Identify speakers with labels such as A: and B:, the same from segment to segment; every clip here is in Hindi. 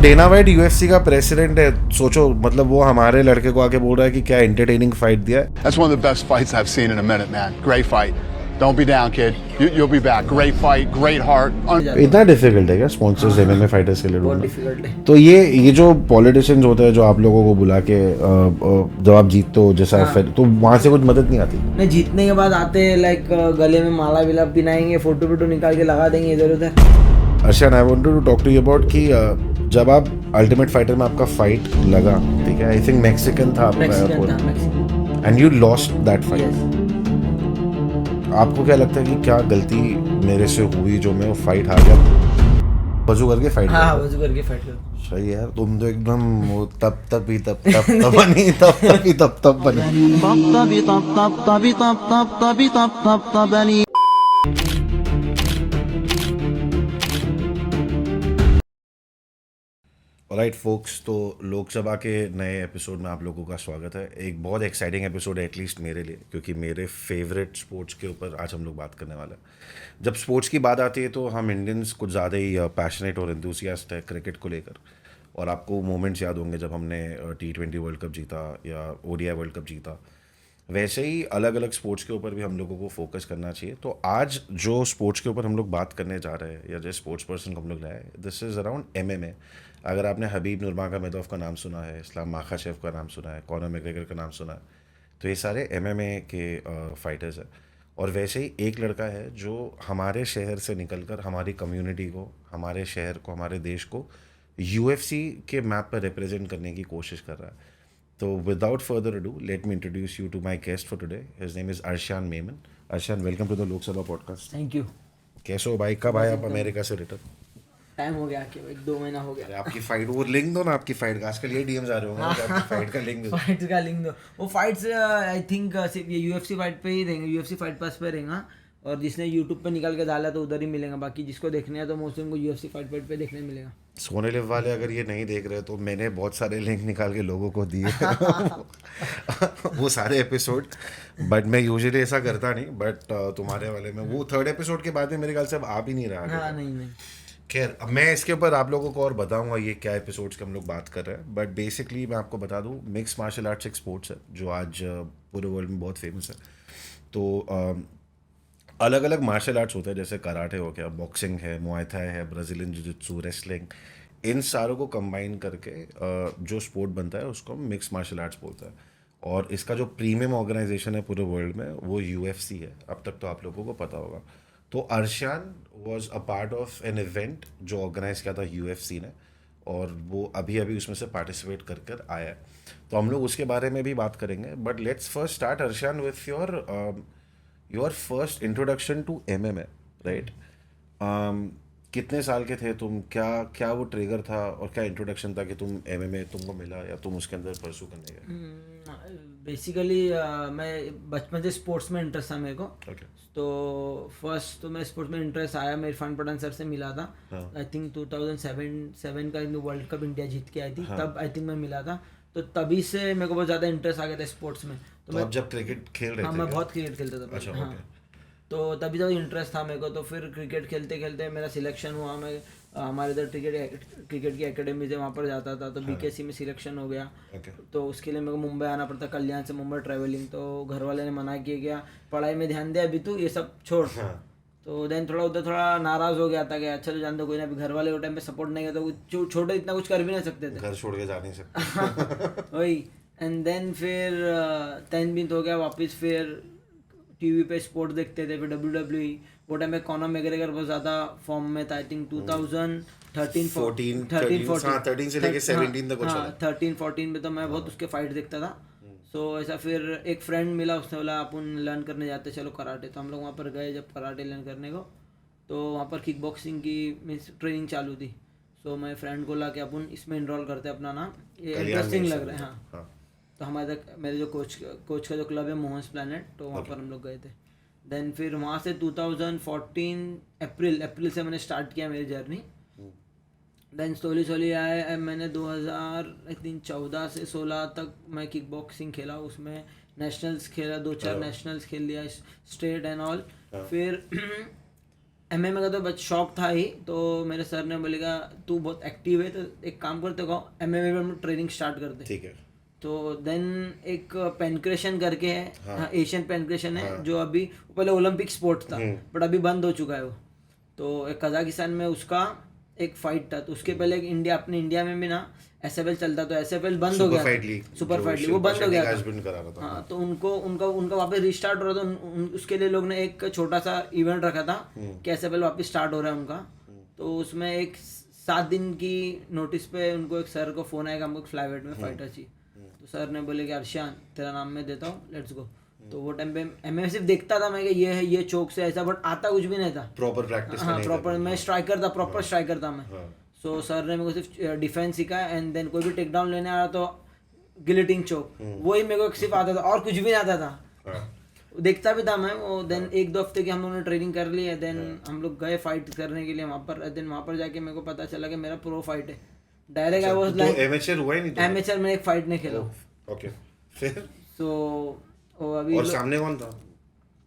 A: डेना वाइट यूएफसी का प्रेसिडेंट है, सोचो मतलब वो हमारे लड़के को आके बोल रहा है कि क्या एंटरटेनिंग फाइट दिया है.
B: That's one of the best fights I've seen in a minute, man. Great fight. Don't be down, kid. You'll be back. Great fight, great heart.
A: इतना डिफिकल्ट है क्या स्पॉन्सर्स एमएमए फाइटर्स के लिए
C: बहुत
A: ढूंढना?
C: डिफिकल्ट है।
A: तो ये जो पॉलिटिशियंस होते हैं जो आप लोगों को बुला के जब आप जीतते हो जैसा तो वहाँ से कुछ मदद नहीं आती?
C: नहीं, जीतने के बाद आते हैं लाइक गले में माला विला पिनाएंगे, फोटो वोटो निकाल के लगा देंगे इधर उधर।
A: Arshan, I wanted to talk to you about कि जब आप अल्टीमेट फाइटर में आपका फाइट लगा, ठीक है, आई थिंक मैक्सिकन था आपका, and you lost that fight. आपको क्या लगता है कि क्या गलती मेरे से हुई जो मैं वो फाइट हार गया? वजू करके फाइट
C: हाँ, वजू करके फाइट कर।
A: सही यार, तुम तो एकदम वो तब बनी तब बनी. राइट फोक्स, तो लोकसभा के नए एपिसोड में आप लोगों का स्वागत है. एक बहुत एक्साइटिंग एपिसोड है एटलीस्ट मेरे लिए, क्योंकि मेरे फेवरेट स्पोर्ट्स के ऊपर आज हम लोग बात करने वाले हैं. जब स्पोर्ट्स की बात आती है तो हम इंडियंस कुछ ज़्यादा ही पैशनेट और एंथुसियास्ट है क्रिकेट को लेकर. और आपको मोमेंट्स याद होंगे जब हमने T20 वर्ल्ड कप जीता या ODI वर्ल्ड कप जीता. वैसे ही अलग अलग स्पोर्ट्स के ऊपर भी हम लोगों को फोकस करना चाहिए. तो आज जो स्पोर्ट्स के ऊपर हम लोग बात करने जा रहे हैं या जिस स्पोर्ट्स पर्सन को हम लोग लाए, दिस इज़ अराउंड MMA. अगर आपने हबीब नुरमागोमेदोव का नाम सुना है, इस्लाम माखाचेव का नाम सुना है, कॉनर मैग्रेगर का नाम सुना है, तो ये सारे MMA के फाइटर्स हैं. और वैसे ही एक लड़का है जो हमारे शहर से निकलकर हमारी कम्युनिटी को, हमारे शहर को, हमारे देश को UFC के मैप पर रिप्रेजेंट करने की कोशिश कर रहा है. तो without further ado, let me introduce you to my guest for today. His name is Arshan Memon. Arshan, welcome to the Lok Sabha podcast.
C: Thank you.
A: कैसे हो भाई? कब आए आप अमेरिका से रिटर्न?
C: टाइम हो गया कि 1-2 महीना हो गया।
A: आपकी फाइट, वो लिंक दो ना आपकी फाइट का. आजकल ये डीएम्स आ रहे होंगे कि आपकी फाइट का लिंक दो.
C: फाइट का लिंक दो। वो फाइट्स आई थिंक सिर्फ ये UFC फाइट पे ही रहेंगे, UFC फाइट पास पे रहेगा. और जिसने यूट्यूब पे निकाल के डाला तो उधर ही मिलेगा. बाकी जिसको देखने है तो मोस्टली उनको UFC फाइट पे देखने मिलेगा.
A: सोने लिव वाले अगर ये नहीं देख रहे तो मैंने बहुत सारे लिंक निकाल के लोगों को दिए वो सारे एपिसोड. बट मैं यूजुअली ऐसा करता नहीं. बट तुम्हारे वाले में वो 3rd एपिसोड के बाद में मेरे ख्याल से अब आ भी नहीं रहा.
C: हाँ, नहीं.
A: खैर, अब मैं इसके ऊपर आप लोगों को और बताऊंगा ये क्या एपिसोड्स के हम लोग बात कर रहे हैं. बट बेसिकली मैं आपको बता दूं, मिक्स मार्शल आर्ट्स एक स्पोर्ट्स है जो आज पूरे वर्ल्ड में बहुत फेमस है. तो अलग अलग मार्शल आर्ट्स होते हैं, जैसे कराटे हो गया, बॉक्सिंग है, मुआय थाई है, ब्राज़ीलियन जिजित्सु, रेसलिंग. इन सारों को कंबाइन करके जो स्पोर्ट बनता है उसको मिक्स मार्शल आर्ट्स बोलता है. और इसका जो प्रीमियम ऑर्गेनाइजेशन है पूरे वर्ल्ड में वो UFC है. अब तक तो आप लोगों को पता होगा. तो Arshan was a part of an event जो ऑर्गेनाइज किया था UFC ने, और वो अभी अभी उसमें से पार्टिसिपेट कर कर आया है. तो हम लोग उसके बारे में भी बात करेंगे. But let's first start Arshan with your first introduction to MMA, right? कितने साल के थे तुम? क्या वो ट्रिगर था और क्या इंट्रोडक्शन था कि तुम MMA तुमको मिला या तुम उसके अंदर परसू करने गए?
C: बेसिकली मैं बचपन से स्पोर्ट्स में इंटरेस्ट था मेरे को.
A: Okay.
C: तो फर्स्ट तो मैं स्पोर्ट्स में इंटरेस्ट आया, मैं इरफान पठान सर से मिला था. आई थिंक 2007 का वर्ल्ड कप इंडिया जीत के आई थी. तब आई थिंक मैं मिला था. तो तभी से मेरे को बहुत ज़्यादा इंटरेस्ट आ गया था स्पोर्ट्स में.
A: तो आप जब क्रिकेट खेल रहे थे?
C: हाँ, मैं बहुत क्रिकेट खेलता था.
A: अच्छा,
C: हाँ. तो तभी तो इंटरेस्ट था मेरे को. तो फिर क्रिकेट खेलते खेलते मेरा सिलेक्शन हुआ. मैं हमारे इधर क्रिकेट की एकेडमी से वहाँ पर जाता था. तो BKC में सिलेक्शन हो गया. तो उसके लिए मेरे को मुंबई आना पड़ता, कल्याण से मुंबई ट्रैवलिंग. तो घर वाले ने मना किया क्या पढ़ाई में ध्यान दे, अभी तू ये सब छोड़. तो देन थोड़ा नाराज़ हो गया था कि अच्छा तो जान दो, कोई ना. अभी घर वाले वो टाइम पे सपोर्ट नहीं किया तो छोटे इतना कुछ कर भी नहीं सकते थे.
A: घर छोड़ के जा नहीं सकते.
C: वही. एंड देन फिर 10th हो गया वापस. फिर टीवी पे स्पोर्ट देखते थे. फिर WWE वो टाइम में कॉनर मैग्रेगर बहुत ज़्यादा फॉर्म में था. आई थिंक
A: 13 से लेके 17 तक.
C: हाँ, 13-14 में तो मैं बहुत उसके फाइट देखता था. सो ऐसा फिर एक फ्रेंड मिला, उसने बोला अपन लर्न करने जाते चलो कराटे. तो हम लोग वहाँ पर गए जब कराटे लर्न करने को. तो वहाँ पर किक बॉक्सिंग की मीन्स ट्रेनिंग चालू थी. सो मैं फ्रेंड को ला के अपन इसमें इनरोल करते अपना नाम, ये इंटरेस्टिंग लग रहा है. हाँ. तो हमारे मेरे जो कोच का जो क्लब है मोहन्स प्लैनेट, तो वहाँ पर हम लोग गए थे. देन फिर वहाँ से 2014 अप्रैल से मैंने स्टार्ट किया मेरी जर्नी. देन स्लोली आए. मैंने 2014 से 16 तक मैं किक बॉक्सिंग खेला. उसमें नेशनल्स खेला, 2-4 नेशनल्स खेल लिया, स्टेट एंड ऑल. फिर MMA का तो बस शौक था ही, तो मेरे सर ने बोलेगा तू बहुत एक्टिव है तो एक काम करते कहो MMA में हम ट्रेनिंग स्टार्ट कर दे।
A: ठीक है।
C: तो देन एक पेनक्रेशन करके है, हाँ, एशियन पेनक्रेशन है,
A: हाँ।
C: जो अभी पहले ओलंपिक स्पोर्ट था बट अभी बंद हो चुका है वो। तो एक कजाकिस्तान में उसका एक फाइट था, तो उसके पहले एक इंडिया, अपने इंडिया में भी ना SFL चलता, तो SFL बंद हो गया था, सुपर फाइट लीग वो बंद हो गया था।
A: करा रहा था।
C: हाँ, तो उनका वापस रिस्टार्ट हो रहा था, उसके लिए लोग ने एक छोटा सा इवेंट रखा था कि SFL वापस स्टार्ट हो रहा है उनका। तो उसमें एक 7 दिन की नोटिस पे उनको एक सर को फोन आएगा, हमको फ्लाईवेट में फाइटर चाहिए। तो सर ने बोले कि अर्शान तेरा नाम मैं देता हूँ, लेट्स गो। तो वो टाइम पे MMA सिर्फ देखता था मैं कि ये है, ये चोक से ऐसा, बट आता कुछ भी नहीं था।
A: प्रॉपर प्रैक्टिस
C: हाँ, प्रॉपर मैं स्ट्राइकर था, प्रॉपर स्ट्राइकर था मैं।
A: हाँ।
C: सो सर ने मेरे को सिर्फ डिफेंस सिखाया, एंड देन कोई भी टेक डाउन लेने आ रहा तो गिलेटिंग चोक, वही मेरे को सिर्फ आता था और कुछ भी नहीं आता था। देखता भी था मैं वो। देन 1-2 हफ्ते की हम लोगों ने ट्रेनिंग कर ली है, देन हम लोग गए फाइट करने के लिए वहाँ पर। देन वहाँ पर जाके मेरे को पता चला कि मेरा प्रो फाइट है direct. I was like
A: amateur हुआ ही नहीं तो?
C: एमेचर में एक फाइट नहीं खेला।
A: ओके, फिर
C: सो अभी
A: और सामने कौन था?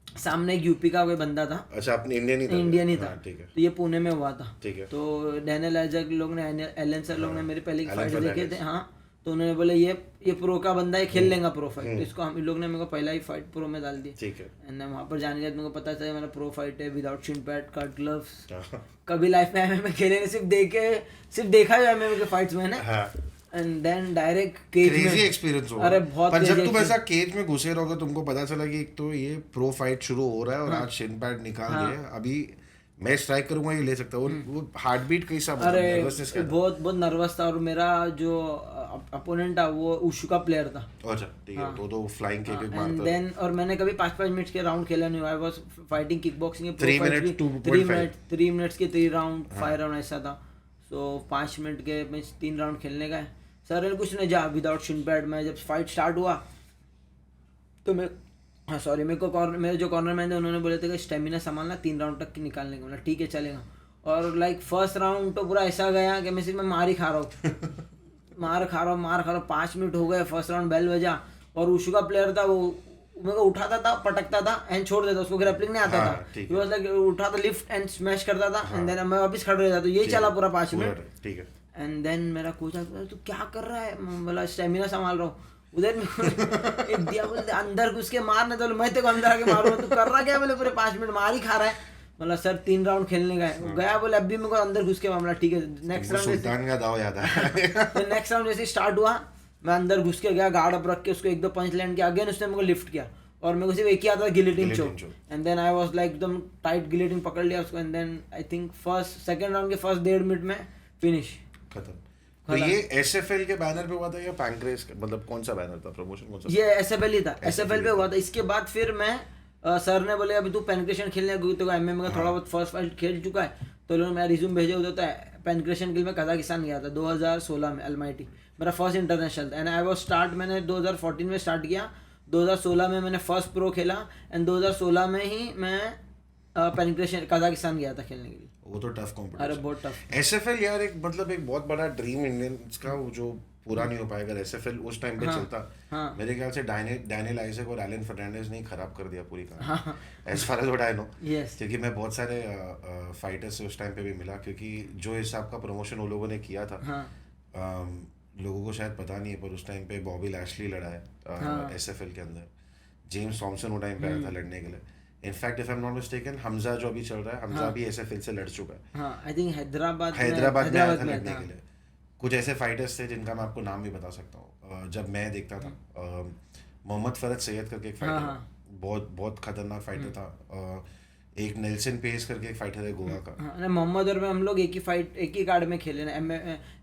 C: सामने एक यूपी का कोई बंदा था।
A: अच्छा, अपने इंडियन ही था?
C: इंडियन ही था।
A: हाँ, ठीक है।
C: तो ये पुणे में हुआ था।
A: ठीक है।
C: तो डैनियल आइजक लोग ने, एलन सर लोग ने मेरे पहले की
A: एलन
C: फाइट देखे
A: फर्नांडिस।
C: थे। हाँ, तो उन्होंने बोले ये प्रो का बंदा है, खेल लेगा प्रो फाइट। तो इसको हम लोग ने मेरे को पहला ही फाइट प्रो में डाल दी।
A: ठीक है।
C: एंड वहाँ पर जाने के बाद मेरे को पता चला मेरा प्रो फाइट है, without Shin pad, cut gloves.
A: हाँ।
C: कभी लाइफ में MMA खेले नहीं, सिर्फ देखा है MMA के फाइट्स मैंने।
A: हाँ।
C: एंड देन डायरेक्ट केज में।
A: क्रेजी एक्सपीरियंस होगा।
C: अरे बहुत
A: पर जब
C: crazy
A: तुम ऐसा
C: experience।
A: केज में घुसे रहोगे, तुमको पता चला कि एक तो ये प्रो फाइट शुरू हो रहा है और आज शिन पैड निकाल दिए, अभी मैं स्ट्राइक करूंगा ये ले सकता हूँ। वो हार्ट बीट कैसा,
C: अरे
A: नर्वसनेस क्या था?
C: बहुत नर्वस था। और मेरा जो अपोनेंट था वो उशु का प्लेयर था।
A: अच्छा, ठीक है। तो फ्लाइंग किक
C: एंड
A: मारता है।
C: देन और मैंने कभी 5-5 मिनट के राउंड खेला नहीं। I was fighting kick boxing
A: 3 minutes, 2.5
C: 3 minutes के 3 राउंड 5 राउंड ऐसा था। सो 5 मिनट के में 3 राउंड खेलने का है। सर ने कुछ नहीं, जा विदाउट शिन पैड। मैं जब फाइट स्टार्ट हुआ तो मैं, हाँ सॉरी, मेरे को मेरे जो कॉर्नर मैन थे उन्होंने बोले थे कि स्टेमिना संभालना, 3 राउंड तक की निकालने का। बोला ठीक है चलेगा। और लाइक फर्स्ट राउंड तो पूरा ऐसा गया कि मैं सिर्फ मार ही खा रहा हूँ मार खा रहा हूँ। 5 मिनट हो गए, फर्स्ट राउंड बेल बजा और उशु का प्लेयर था, वो मेरे को उठाता था, पटकता था एंड छोड़ देता, उसको ग्रैपलिंग नहीं आता था।
A: ठीक
C: He was like, उठाता लिफ्ट एंड स्मैश करता था एंड देन मैं वापस खड़ा रहता। तो यही चला पूरा 5 मिनट।
A: ठीक है।
C: एंड देन मेरा कोच आता, तू क्या कर रहा है? मैं बोला स्टेमिना संभाल रहा हूँ। उधर एक दिया, बोलते अंदर घुस के मारने, तो मैं तेरे को अंदर आके मारूंगा, तू कर रहा क्या? बोले पूरे 5 मिनट मार ही खा रहा है। बोला सर 3 राउंड खेलने का है। गया, बोले अभी मेरे को अंदर घुस के मामला। ठीक है, नेक्स्ट राउंड
A: सुल्तान का दाव याद है।
C: नेक्स्ट राउंड जैसे स्टार्ट हुआ, मैं अंदर घुस के गया, गार्ड अप रख के उसको 1-2 पंच लैंड किया। अगेन उसने मेरे को लिफ्ट किया और मेरे को सिर्फ एक ही आता था, guillotine choke. And then I was like एकदम टाइट गिलेटिन पकड़ लिया उसको। And then I think second round के फर्स्ट 1.5 मिनट में फिनिश
A: खत्म। तो ये SFL के बैनर पे हुआ था या पैंक्रेस, मतलब कौन सा बैनर था, प्रमोशन कौन सा?
C: ये SFL ही था, SFL पे हुआ था। इसके बाद फिर मैं सर ने बोले अभी तू पेनक्रेशन खेलने तो MMA का थोड़ा बहुत फर्स्ट फाइट खेल चुका है, तो उन्होंने मेरा रिज्यूम भेजा। उधर तो पेनक्रेशन के लिए मैं कजाकिस्तान गया था 2016 में, अलमाइटी मेरा फर्स्ट इंटरनेशनल था। एंड आई वाज स्टार्ट, मैंने 2014 में स्टार्ट किया, 2016 में मैंने फर्स्ट प्रो खेला एंड 2016 में ही मैं पेनक्रेशन कजाकिस्तान गया था खेलने के लिए।
A: वो तो टफ कॉम्पिटिशन।
C: अरे बहुत टफ।
A: SFL यार एक मतलब एक बहुत बड़ा ड्रीम इंडियंस का, वो जो पूरा नहीं हो पाएगा। SFL उस टाइम पे चलता, मेरे ख्याल से डैनियल आइजक और एलन फर्नांडिस ने खराब कर दिया पूरी कहानी, as far as what I know. क्योंकि मैं बहुत सारे फाइटर्स से उस टाइम पे भी मिला, क्योंकि जो हिसाब का प्रमोशन वो लोगों ने किया था, लोगों को शायद पता नहीं है, पर उस टाइम पे बॉबी लैशली लड़ा है SFL के अंदर। जेम्स थॉमसन वो टाइम पे आया था लड़ने के लिए। In fact if I am not mistaken, Hamza जो अभी चल रहा है, हमजा भी SFL से लड़ चुका है।
C: हाँ, आई थिंक हैदराबाद में
A: आया था
C: में
A: लड़ने के लिए। कुछ ऐसे फाइटर्स थे जिनका मैं आपको नाम भी बता सकता हूँ। जब मैं देखता था, मोहम्मद फरद सैयद करके एक फाइटर, बहुत खतरनाक फाइटर था। एक नेल्सन पेस करके एक फाइटर है गोवा का।
C: हाँ, मोहम्मद और मैं हम लोग एक ही कार्ड में खेले ना,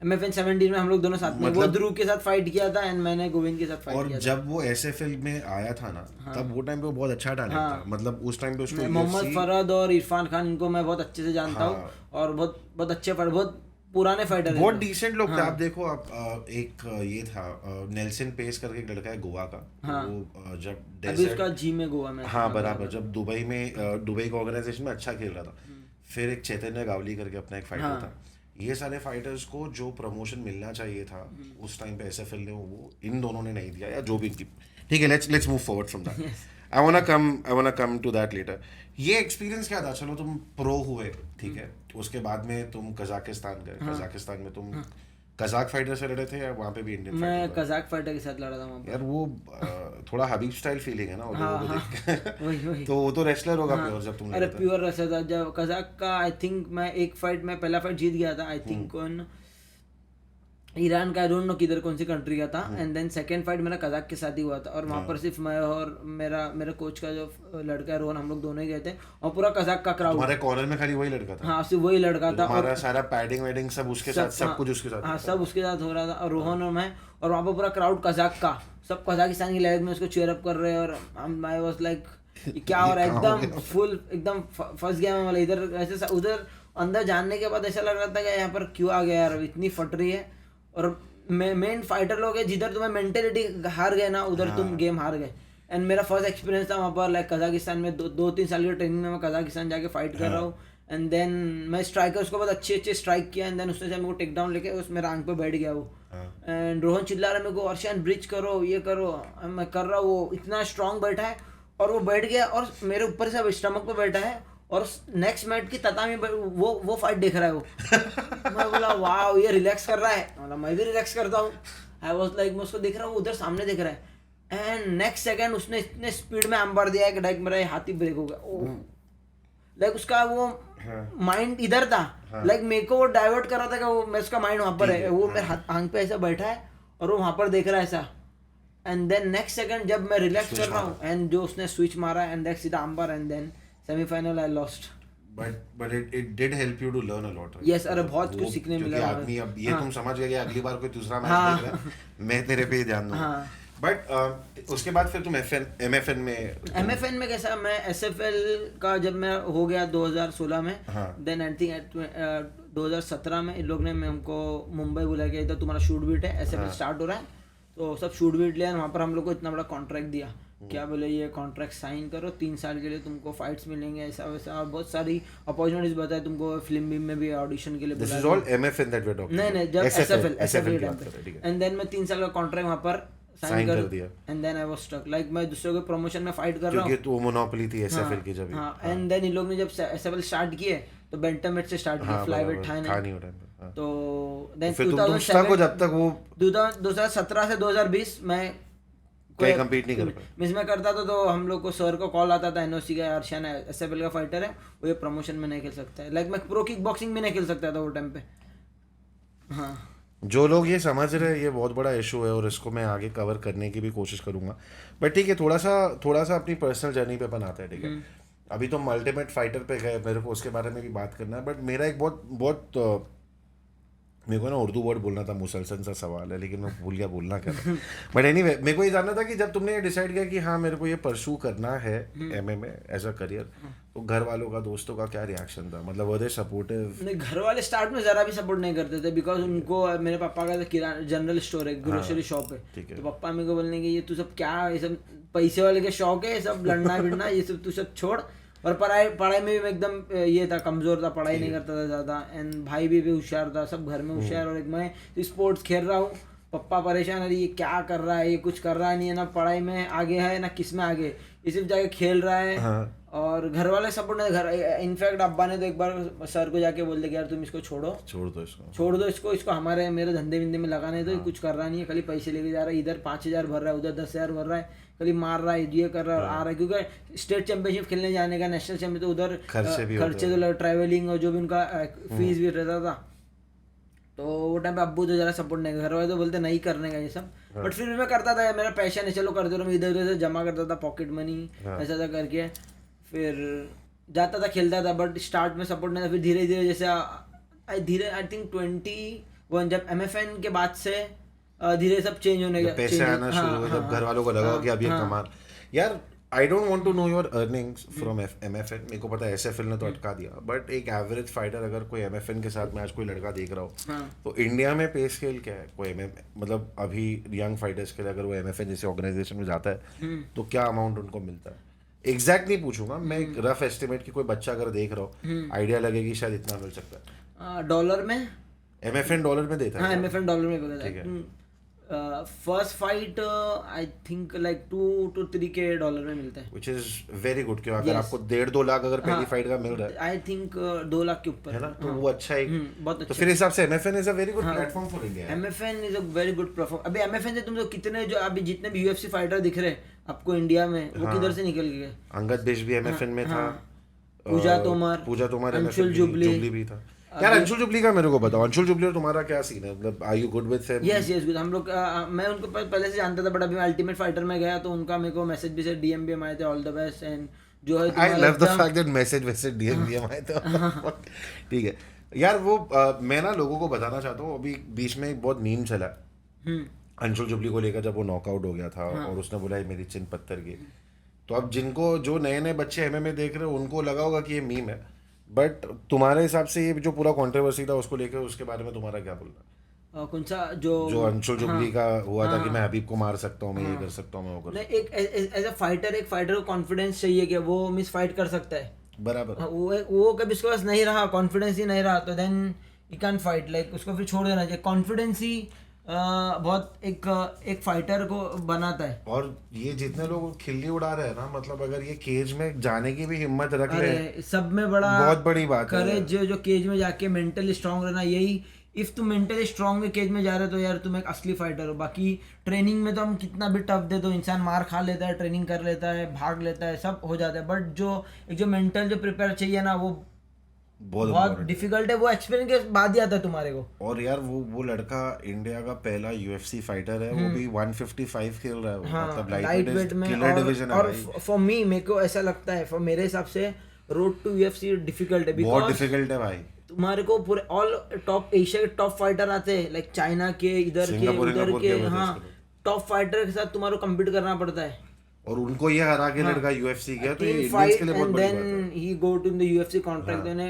C: MFN 17 में हम लोग दोनों साथ में, वो ध्रुव के साथ फाइट किया था एंड मैंने गोविंद के साथ फाइट किया था।
A: और जब वो SFL में आया था ना, तब वो टाइम पे वो बहुत अच्छा टैलेंट था। मतलब उस टाइम पे उसको
C: मोहम्मद फरद और इरफान खान, इनको मैं बहुत अच्छे से जानता हूँ और बहुत अच्छे बहुत पुराने फाइटर,
A: बहुत डिसेंट लोग थे। आप देखो, आप एक ये था नेल्सन पेस करके एक लड़का है गोवा का, वो जब
C: अभी उसका जिम है गोवा में।
A: हाँ बराबर, जब दुबई का ऑर्गेनाइजेशन में अच्छा खेल रहा था। फिर एक चैतन्य गावली करके अपना एक फाइटर था। ये सारे फाइटर्स को जो प्रमोशन मिलना चाहिए था उस टाइम पे SFL ने वो इन दोनों ने नहीं दिया, या जो भी। ठीक है, let's move forward from that. I wanna come to that later. ये एक्सपीरियंस क्या था? चलो तुम प्रो हुए, ठीक है, उसके बाद में तुम कजाकिस्तान गए। कजाकिस्तान में तुम कजाक फाइटर से लड़े थे या वहाँ पे भी इंडियन
C: मैं
A: फाइटर?
C: कजाक फाइटर के साथ लड़ा था वहाँ पे।
A: यार वो थोड़ा हबीब स्टाइल फीलिंग है ना उन लोगों को देख के।
C: वही
A: तो वो तो रेसलर होगा प्योर जब तुम
C: अरे
A: लड़े थे।
C: प्योर रहा था जब कजाक का। आई थिंक मैं एक फाइट में पहला फाइट जीत गया था, आई थिंक कौन ईरान का, आई डोंट नो किधर कौन सी कंट्री का था। एंड देन सेकंड फाइट मेरा कजाक के साथ ही हुआ था, और वहाँ पर सिर्फ मैं और मेरा कोच का जो लड़का है रोहन, हम लोग दोनों ही गए थे, और पूरा कजाक का क्राउड।
A: तुम्हारे कॉर्नर में खाली वही लड़का था?
C: हाँ सिर्फ वही लड़का था,
A: हमारा सारा पैडिंग वेडिंग सब उसके साथ, सब कुछ उसके साथ।
C: हाँ सब उसके साथ हो रहा था, और रोहन और मैं, और वहाँ पर पूरा क्राउड कजाक का, सब कजाकिस्तान की लैंग्वेज में उसको चीयर अप कर रहे हैं, और आई वाज लाइक क्या हो रहा है, एकदम फुल एकदम फंस गया मैं। मतलब इधर ऐसे उधर अंदर जानने के बाद ऐसा लग रहा था कि यहाँ पर क्यों आ गया यार, इतनी फट रही है। और मेन फाइटर लोग हैं, जिधर तुम्हें मेंटेलिटी हार गए ना, उधर तुम गेम हार गए। एंड मेरा फर्स्ट एक्सपीरियंस था वहाँ पर, लाइक कजाकिस्तान में 2-3 साल की ट्रेनिंग में मैं कजाकिस्तान जाके फाइट कर रहा हूँ। एंड देन मैं स्ट्राइकर, उसके बाद अच्छे स्ट्राइक किया, एंड देन उसने से मेरे को टेक डाउन लेके उस मेरा आंख पे बैठ गया वो। एंड रोहन चिल्ला रहा है मेरे को, अर्शन ब्रिज करो, ये करो, मैं कर रहा हूँ। वो इतना स्ट्रांग बैठा है, और वो बैठ गया और मेरे ऊपर से स्टमक पे बैठा है, और नेक्स्ट मैच की ततामी वो फाइट देख रहा है वो। मैं बोला वाह ये रिलैक्स कर रहा है, मतलब मैं भी रिलैक्स करता हूँ। आई वाज लाइक मैं उसको देख रहा हूँ, उधर सामने देख रहा है, एंड नेक्स्ट सेकंड उसने इतने स्पीड में आर्मबार दिया है कि लाइक मेरा हाथ ही ब्रेक हो गया। लाइक उसका वो माइंड इधर था, लाइक मेरे को वो डाइवर्ट कर रहा था कि वो मैं, उसका माइंड वहाँ पर है, वो मेरे आंख पे ऐसा बैठा है और वो वहाँ पर देख रहा है ऐसा। एंड देन नेक्स्ट सेकंड जब मैं रिलैक्स कर रहा हूँ, एंड जो उसने स्विच मारा, एंड देन सीधा armbar, and then semifinal I lost.
A: But it did help you to learn a lot, right?
C: Yes, अरे बहुत कुछ सीखने मिला।
A: क्योंकि आदमी अब ये तुम समझ गए कि अगली बार कोई दूसरा मैच देख रहा है, मैं तेरे पे ही ध्यान दूंगा। बट उसके बाद फिर तुम MFN में
C: कैसा, मैं SFL का जब मैं हो गया 2016 में, देन आई थिंक 2017 में इन लोग ने हमको मुंबई बुला के, इधर तुम्हारा शूट बीट है, SFL स्टार्ट हो रहा है, तो सब शूट बीट लिया। वहाँ पर हम लोग को इतना बड़ा कॉन्ट्रैक्ट दिया, क्या बोले ये कॉन्ट्रैक्ट साइन करो, 3 साल के लिए तुमको फाइट्स मिलेंगे, ऐसा वैसा, और बहुत सारी अपॉर्चुनिटीज बताए तुमको। फिल्म बीम में भी ऑडिशन के लिए
A: This is all MFN that we're talking
C: नहीं जब SFL
A: की बात कर रहे हैं, ठीक है।
C: एंड देन मैं 3 साल का कॉन्ट्रैक्ट वहाँ पर साइन कर दिया, and then I was stuck, like मैं दूसरे को प्रमोशन में फाइट कर रहा हूँ,
A: क्योंकि तो मोनोपोली थी SFL की जब।
C: हाँ, एंड देन इन लोग ने जब SFL स्टार्ट किए तो बैंटमवेट से स्टार्ट किया, फ्लाईवेट था नहीं। तो देन 2007
A: जब तक वो
C: 2017 से 2020 मैं
A: कोई कम्पीट नहीं कर पाया।
C: मिस में करता था, तो हम लोग को सर को कॉल आता था, NOC का अर्शन है, SFL का फाइटर है, वो ये प्रमोशन में नहीं खेल सकता है, लाइक मैं प्रो किक बॉक्सिंग में नहीं खेल सकता था वो टाइम पे। हाँ,
A: जो लोग ये समझ रहे हैं ये बहुत बड़ा इशू है, और इसको मैं आगे कवर करने की भी कोशिश करूंगा। बट ठीक है, थोड़ा सा अपनी पर्सनल जर्नी पे बनाते हैं, ठीक है। अभी तो अल्टीमेट फाइटर पे गए, मेरे को उसके बारे में भी बात करना है, बट मेरा एक बहुत मेरे को ना उर्दू वर्ड बोलना था, मुसलसल सा सवाल है, लेकिन मैं भूल गया बोलना क्या था। बट एनीवे, मेरे को ये जानना था कि जब तुमने ये डिसाइड किया कि हाँ मेरे को ये परस्यू करना है MMA एज अ करियर, तो घर वालों का, दोस्तों का क्या रिएक्शन था? मतलब वर दे सपोर्टिव?
C: नहीं, घर वाले स्टार्ट में जरा भी सपोर्ट नहीं करते थे, बिकॉज उनको, मेरे पापा का किराना जनरल स्टोर है, ग्रोसरी शॉप है, तो पापा मेरे को बोलने की ये तू सब क्या, ये सब पैसे वाले के शौक है, ये सब लड़ना भिड़ना, ये सब तू सब छोड़। और पढ़ाई में भी एकदम ये था, कमज़ोर था, पढ़ाई नहीं करता था ज़्यादा, एंड भाई भी होशियार था, सब घर में होशियार, और एक मैं स्पोर्ट्स खेल रहा हूँ, पप्पा परेशान है, ये क्या कर रहा है, ये कुछ कर रहा नहीं है, ना पढ़ाई में आगे है ना किस में आगे, ये सिर्फ जाके खेल रहा है। और घर वाले सपोर्ट नहीं, घर इनफैक्ट अब्बा ने तो एक बार सर को जाके बोल दिया कि यार तुम इसको छोड़ दो इसको हमारे मेरे धंधे विंधे में लगाने दो, कुछ कर रहा नहीं है, खाली पैसे लेके जा रहा है, इधर 5,000 भर रहा है, उधर 10,000 भर रहा है, खाली मार रहा है, ये कर रहा है, आ रहा है, क्योंकि स्टेट चैंपियनशिप खेलने जाने का, नेशनल चैंपियन, तो उधर खर्चे तो ट्रैवलिंग और जो भी उनका फीस भी रहता था, तो वो टाइम पे अब्बू तो जरा सपोर्ट नहीं, घर वाले तो बोलते नहीं करने का ये सब, बट फिर भी मैं करता था, मेरा पैशन है, चलो करते रहो, मैं इधर उधर से जमा करता था पॉकेट मनी, ऐसा था करके फिर जाता था, खेलता था, बट स्टार्ट में सपोर्ट नहीं था। फिर धीरे धीरे जैसे आई थिंक 21 जब MFN के बाद से धीरे सब चेंज होने लगा,
A: पैसे आना शुरू हुए, जब घर वालों को लगा कि अब ये कमाल। यार I don't want to know your earnings from MFN, मेरे को पता है SFL ने तो अटका दिया, बट एक एवरेज फाइटर अगर कोई MFN के साथ में आज कोई लड़का देख रहा हो, तो इंडिया में पे स्केल क्या है? कोई मतलब अभी यंग फाइटर्स के लिए अगर वो MFN जैसे ऑर्गेनाइजेशन में जाता है तो क्या अमाउंट उनको मिलता है? एग्जैक्ट नहीं पूछूंगा मैं, एक रफ एस्टिमेट कि कोई बच्चा अगर देख रहा हो, आइडिया लगेगी शायद इतना मिल सकता है।
C: डॉलर में
A: MFN डॉलर में देता है?
C: हाँ, MFN डॉलर में देता है। First fight I think like $2 to $3K में मिलता है.
A: विच इज वेरी गुड, क्यों अगर
C: Yes.
A: आपको 1.5-2 लाख अगर पहली
C: हाँ.
A: फाइट का मिल रहा है
C: आई थिंक 2 लाख के ऊपर
A: है ना, तो
C: हाँ.
A: वो अच्छा है.
C: बहुत
A: तो
C: अच्छा.
A: फिर हिसाब से MFN is a very good
C: हाँ.
A: Platform for India.
C: MFN is a very good platform. अभी MFN से तुम लोग कितने जो अभी जितने भी UFC फाइटर दिख रहे हैं आपको इंडिया में वो
A: हाँ.
C: किधर से निकल गए?
A: अंगद देश भी एमएफएन में था.
C: हाँ. पूजा तोमर,
A: अंशुल जुबली भी था. यार अंशुल जुबली का मेरे को बताओ, अंशुल जुबली और तुम्हारा क्या सीन है, मतलब are you good with him?
C: Yes good. हम लोग मैं उनको पहले से जानता था, बट अभी मैं अल्टीमेट फाइटर में गया तो उनका मेरे को मैसेज भी से DM भी आए थे, ऑल द बेस्ट. एंड जो है
A: I love the fact that message DM आए थे. ठीक है यार, वो मैं ना लोगों को बताना चाहता हूँ, अभी बीच में एक बहुत मीम चला अंशुल जुबली को लेकर, जब वो नॉकआउट हो गया था और उसने बोला मेरी चिन पत्थर की. तो अब जिनको जो नए नए बच्चे एमएमए देख रहे हो उनको लगा होगा कि ये मीम है, बट तुम्हारे हिसाब से ये जो पूरा कंट्रोवर्सी था उसको लेकर, उसके बारे में तुम्हारा क्या बोलना?
C: कौन सा जो
A: अंशुल जुबली का हुआ था कि मैं हबीब को मार सकता हूँ, मैं ये कर सकता हूँ, मैं वो कर
C: नहीं, एक एज अ फाइटर एक फाइटर को कॉन्फिडेंस चाहिए कि वो मिस फाइट कर सकता है.
A: बराबर.
C: वो कभी उसके पास नहीं रहा, कॉन्फिडेंस ही नहीं रहा, तो then you can fight. Like उसको फिर छोड़ देना चाहिए. कॉन्फिडेंस ही बहुत एक फाइटर को बनाता है.
A: और ये जितने लोग खिल्ली उड़ा रहे हैं ना, मतलब अगर ये केज में जाने की भी हिम्मत रख ले,
C: अरे सब में बड़ा
A: बहुत बड़ी बात है.
C: करेज जो केज में जाके मेंटली स्ट्रांग रहना, यही. इफ तुम मेंटली स्ट्रांग में केज में जा रहे हो तो यार तुम एक असली फाइटर हो. बाकी ट्रेनिंग में तो हम कितना भी टफ दे दो, इंसान मार खा लेता है, ट्रेनिंग कर लेता है, भाग लेता है, सब हो जाता है, बट जो मेंटल जो प्रिपेयर चाहिए ना, वो बहुत डिफिकल्ट है. वो एक्सपीरियंस के बाद ही आता है तुम्हारे को.
A: और यार वो लड़का इंडिया का पहला UFC फाइटर है, वो भी 155 खेल रहा है.
C: हाँ,
A: मतलब
C: लाइट वेट में.
A: किलर डिवीजन है
C: और
A: भाई.
C: फॉर मी, मेरे को ऐसा लगता है, फॉर मेरे हिसाब से रोड टू UFC डिफिकल्ट है.
A: बहुत
C: बिकॉज
A: डिफिकल्ट है भाई.
C: तुम्हारे को पूरे ऑल टॉप एशिया के टॉप फाइटर आते हैं, लाइक चाइना के, इधर के, उधर के. हाँ, टॉप फाइटर के साथ तुम्हारे को कम्पीट करना पड़ता है.
A: और उनको ये हरा के लड़का UFC गया, तो ये इंडियंस के लिए बहुत बड़ी बात है.
C: Then he go to the UFC contract. देने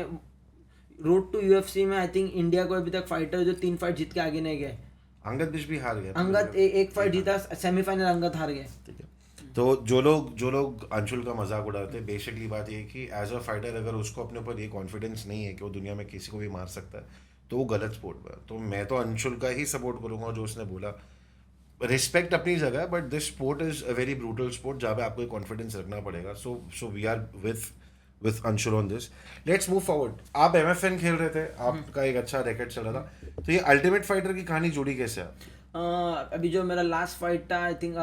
C: रोड टू UFC में आई थिंक इंडिया को अभी तक फाइटर जो 3 फाइट जीत के आगे नहीं गए.
A: अंगद बिश भी हार गया.
C: अंगद एक फाइट जीता, सेमीफाइनल अंगद हार गए.
A: ठीक है. तो जो लोग अंशुल का मजाक उड़ाते हैं, बेसिकली बात ये है कि एज अ फाइटर अगर उसको अपने ऊपर ये कॉन्फिडेंस नहीं है कि वो दुनिया में किसी को भी मार सकता है, तो वो गलत स्पोर्ट में है. तो मैं तो अंशुल का ही सपोर्ट करूंगा. जो उसने बोला, रिस्पेक्ट अपनी जगह है, but this sport is a very brutal sport जहाँ पे आपको कॉन्फिडेंस रखना पड़ेगा. So we are with Anshul on this. Let's move forward. आप MFN खेल रहे थे, आपका एक अच्छा रैकेट चल रहा था, तो ये अल्टीमेट फाइटर की कहानी जुड़ी कैसे आप?
C: अभी जो मेरा लास्ट फाइट था आई थिंक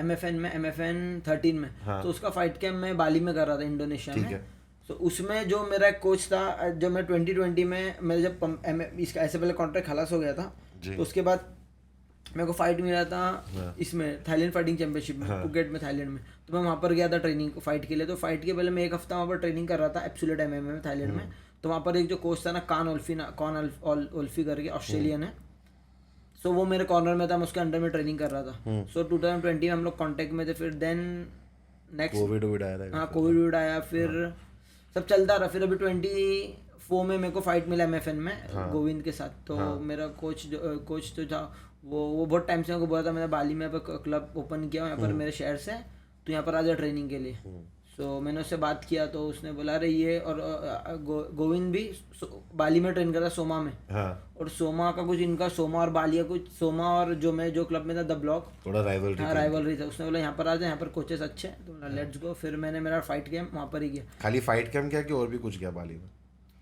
C: MFN 13 में. तो उसका फाइट कैम्प मैं बाली में कर रहा था, इंडोनेशिया में. तो उसमें जो मेरा एक कोच था, जो मैं 2020 में मेरे जब इसका ऐसे पहले कॉन्ट्रैक्ट खलास हो गया था, तो उसके बाद मेरे को फाइट मिला था इसमें थाईलैंड फाइटिंग चैंपियनशिप में, पुकेट में, थाईलैंड में. तो मैं वहाँ पर गया था ट्रेनिंग को फाइट के लिए. तो फाइट के पहले मैं 1 हफ्ता वहाँ पर ट्रेनिंग कर रहा था एब्सोल्यूट MMA में, थाईलैंड में. तो वहाँ पर एक जो कोच था ना, कॉन ओल्फी करके, ऑस्ट्रेलियन है. सो वो मेरे कॉर्नर में था, मैं उसके अंडर में ट्रेनिंग कर रहा था. सो 2020 में हम लोग कांटेक्ट में थे. फिर देन नेक्स्ट
A: कोविड आया था.
C: हाँ, कोविड आया, फिर सब चलता रहा. फिर अभी 24 में मेरे को फाइट मिला MFN में गोविंद के साथ. तो मेरा कोच जो था वो बहुत टाइम से मेरे को बोला था, मैंने बाली में क्लब ओपन किया यहाँ पर मेरे शहर से, तो यहाँ पर आ जा ट्रेनिंग के लिए. सो मैंने उससे बात किया, तो उसने बोला अरे ये, और गोविंद भी बाली में ट्रेन करता, सोमा में. और सोमा का कुछ इनका, सोमा और बालिया कुछ, सोमा और जो क्लब में था द ब्लॉक,
A: थोड़ा राइवलरी
C: था. उसने बोला यहाँ पर आ जाए, यहाँ पर कोचेस अच्छे, तो बोला लेट्स गो. फिर मैंने मेरा फाइट कैम्प वहाँ पर ही किया.
A: खाली फाइट कैम्प क्या कि और भी कुछ किया बाली में?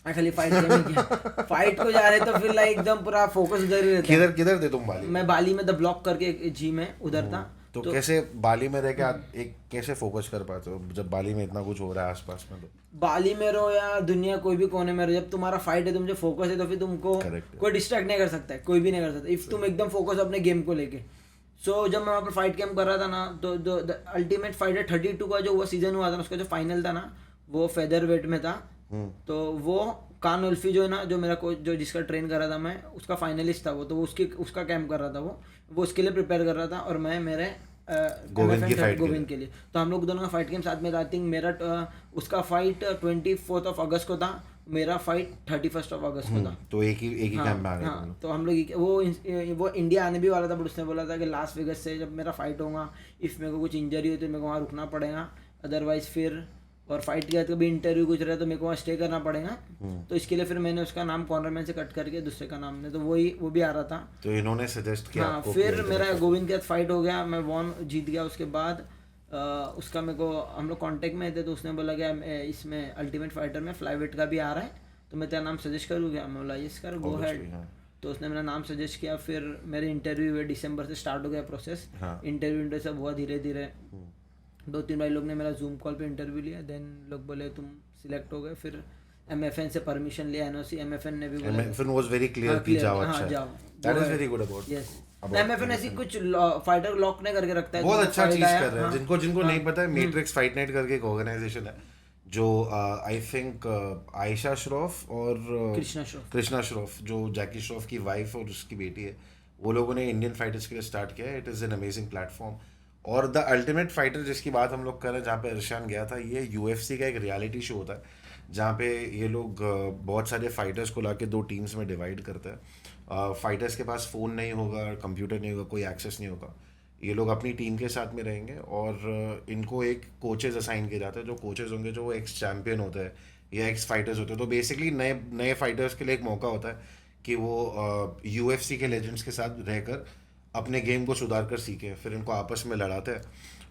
C: खाली फाइट कैम्प किया. फाइट को जा रहे तो फिर लाइक एकदम पूरा फोकस उधर ही रहता है.
A: किधर थे तुम बाली?
C: मैं बाली में द ब्लॉक करके एक जिम है, उधर था.
A: तो कैसे बाली में रह के एक कैसे फोकस कर पाते हो जब बाली में इतना कुछ हो रहा है आसपास में? तो
C: बाली में रहो या दुनिया कोई भी कोने में रहो, जब तुम्हारा फाइट है, तुम जो फोकस है, तो फिर तुमको कोई डिस्ट्रैक्ट नहीं कर सकता है, कोई भी नहीं कर सकता इफ तुम एकदम फोकस अपने गेम को लेके. सो जब मैं वहाँ पर फाइट कैम्प कर रहा था ना, तो अल्टीमेट फाइटर 32 का जो हुआ सीजन हुआ था, उसका जो फाइनल था ना, वो फेदर वेट में था. तो वो कान उल्फी जो है ना, जो मेरा कोच, जो जिसका ट्रेन कर रहा था मैं, उसका फाइनलिस्ट था वो. तो उसका कैंप कर रहा था वो उसके लिए प्रिपेयर कर रहा था, और मैं मेरे गोविंद के लिए. तो हम लोग दोनों का फाइट कैम्प साथ में था. आई थिंक मेरा उसका फाइट 24 अगस्त को था, मेरा फाइट 31 अगस्त को था.
A: तो एक ही कैंप में आ गए.
C: तो हम लोग वो इंडिया आने भी वाला था, बट उसने बोला था कि लास वेगस से जब मेरा फाइट होगा, इफ मेरे को कुछ इंजरी हुई तो मेरे को वहाँ रुकना पड़ेगा, अदरवाइज फिर और फाइट के बाद कभी इंटरव्यू कुछ रहा तो मेरे को वहाँ स्टे करना पड़ेगा, तो इसके लिए फिर मैंने उसका नाम कॉर्नरमैन से कट करके दूसरे का नाम ने, तो वो भी आ रहा था।
A: तो इन्होंने सजेस्ट किया
C: हाँ,
A: आपको
C: फिर मेरा गोविंद के साथ फाइट हो गया, मैं वॉन जीत गया। उसके बाद उसका मेरे को, हम लोग कांटेक्ट में थे, तो उसने बोला कि इसमें अल्टीमेट फाइटर में फ्लाईवेट का भी आ रहा है, तो मैं तेरा नाम सजेस्ट करूँ क्या? मैं बोला यस कर, गो हेड। तो उसने मेरा नाम सजेस्ट किया। फिर मेरे इंटरव्यू हुए, दिसंबर से स्टार्ट हो गया प्रोसेस। इंटरव्यू सब हुआ धीरे धीरे, 2-3 भाई लोग ने मेरा जूम कॉल पे इंटरव्यू लिया, देन लोग बोले तुम सिलेक्ट हो गए। फिर MFN से परमिशन लिया, NOC, MFN ने भी बोला,
A: MFN was very clear कि जाओ, अच्छा है।
C: जाओ,
A: That is very good about
C: yes. MFN ऐसी कुछ फाइटर लॉक नहीं करके रखता है,
A: बहुत अच्छा चीज कर रहे हैं।
C: हाँ।
A: जिनको नहीं पता है, मैट्रिक्स फाइट नाइट करके एक ऑर्गेनाइजेशन है जो आई थिंक आयशा श्रॉफ और कृष्णा श्रॉफ, जो जैकी श्रॉफ की वाइफ और उसकी बेटी है, वो लोगों ने इंडियन फाइटर्स के लिए स्टार्ट किया है। It is an amazing platform. और द अल्टीमेट फाइटर जिसकी बात हम लोग कर रहे हैं, जहाँ पे अर्शान गया था, ये UFC का एक रियलिटी शो होता है जहाँ पे ये लोग बहुत सारे फाइटर्स को लाके 2 टीम्स में डिवाइड करते हैं। फाइटर्स के पास फ़ोन नहीं होगा, कंप्यूटर नहीं होगा, कोई एक्सेस नहीं होगा। ये लोग अपनी टीम के साथ में रहेंगे और इनको एक कोचेज असाइन किए जाते हैं, जो कोचेज होंगे जो एक्स चैम्पियन होते हैं या एक्स फाइटर्स होते हैं। तो बेसिकली नए फाइटर्स के लिए एक मौका होता है कि वो UFC के लेजेंड्स के साथ रहकर अपने गेम को सुधार कर सीखें। फिर इनको आपस में लड़ाते हैं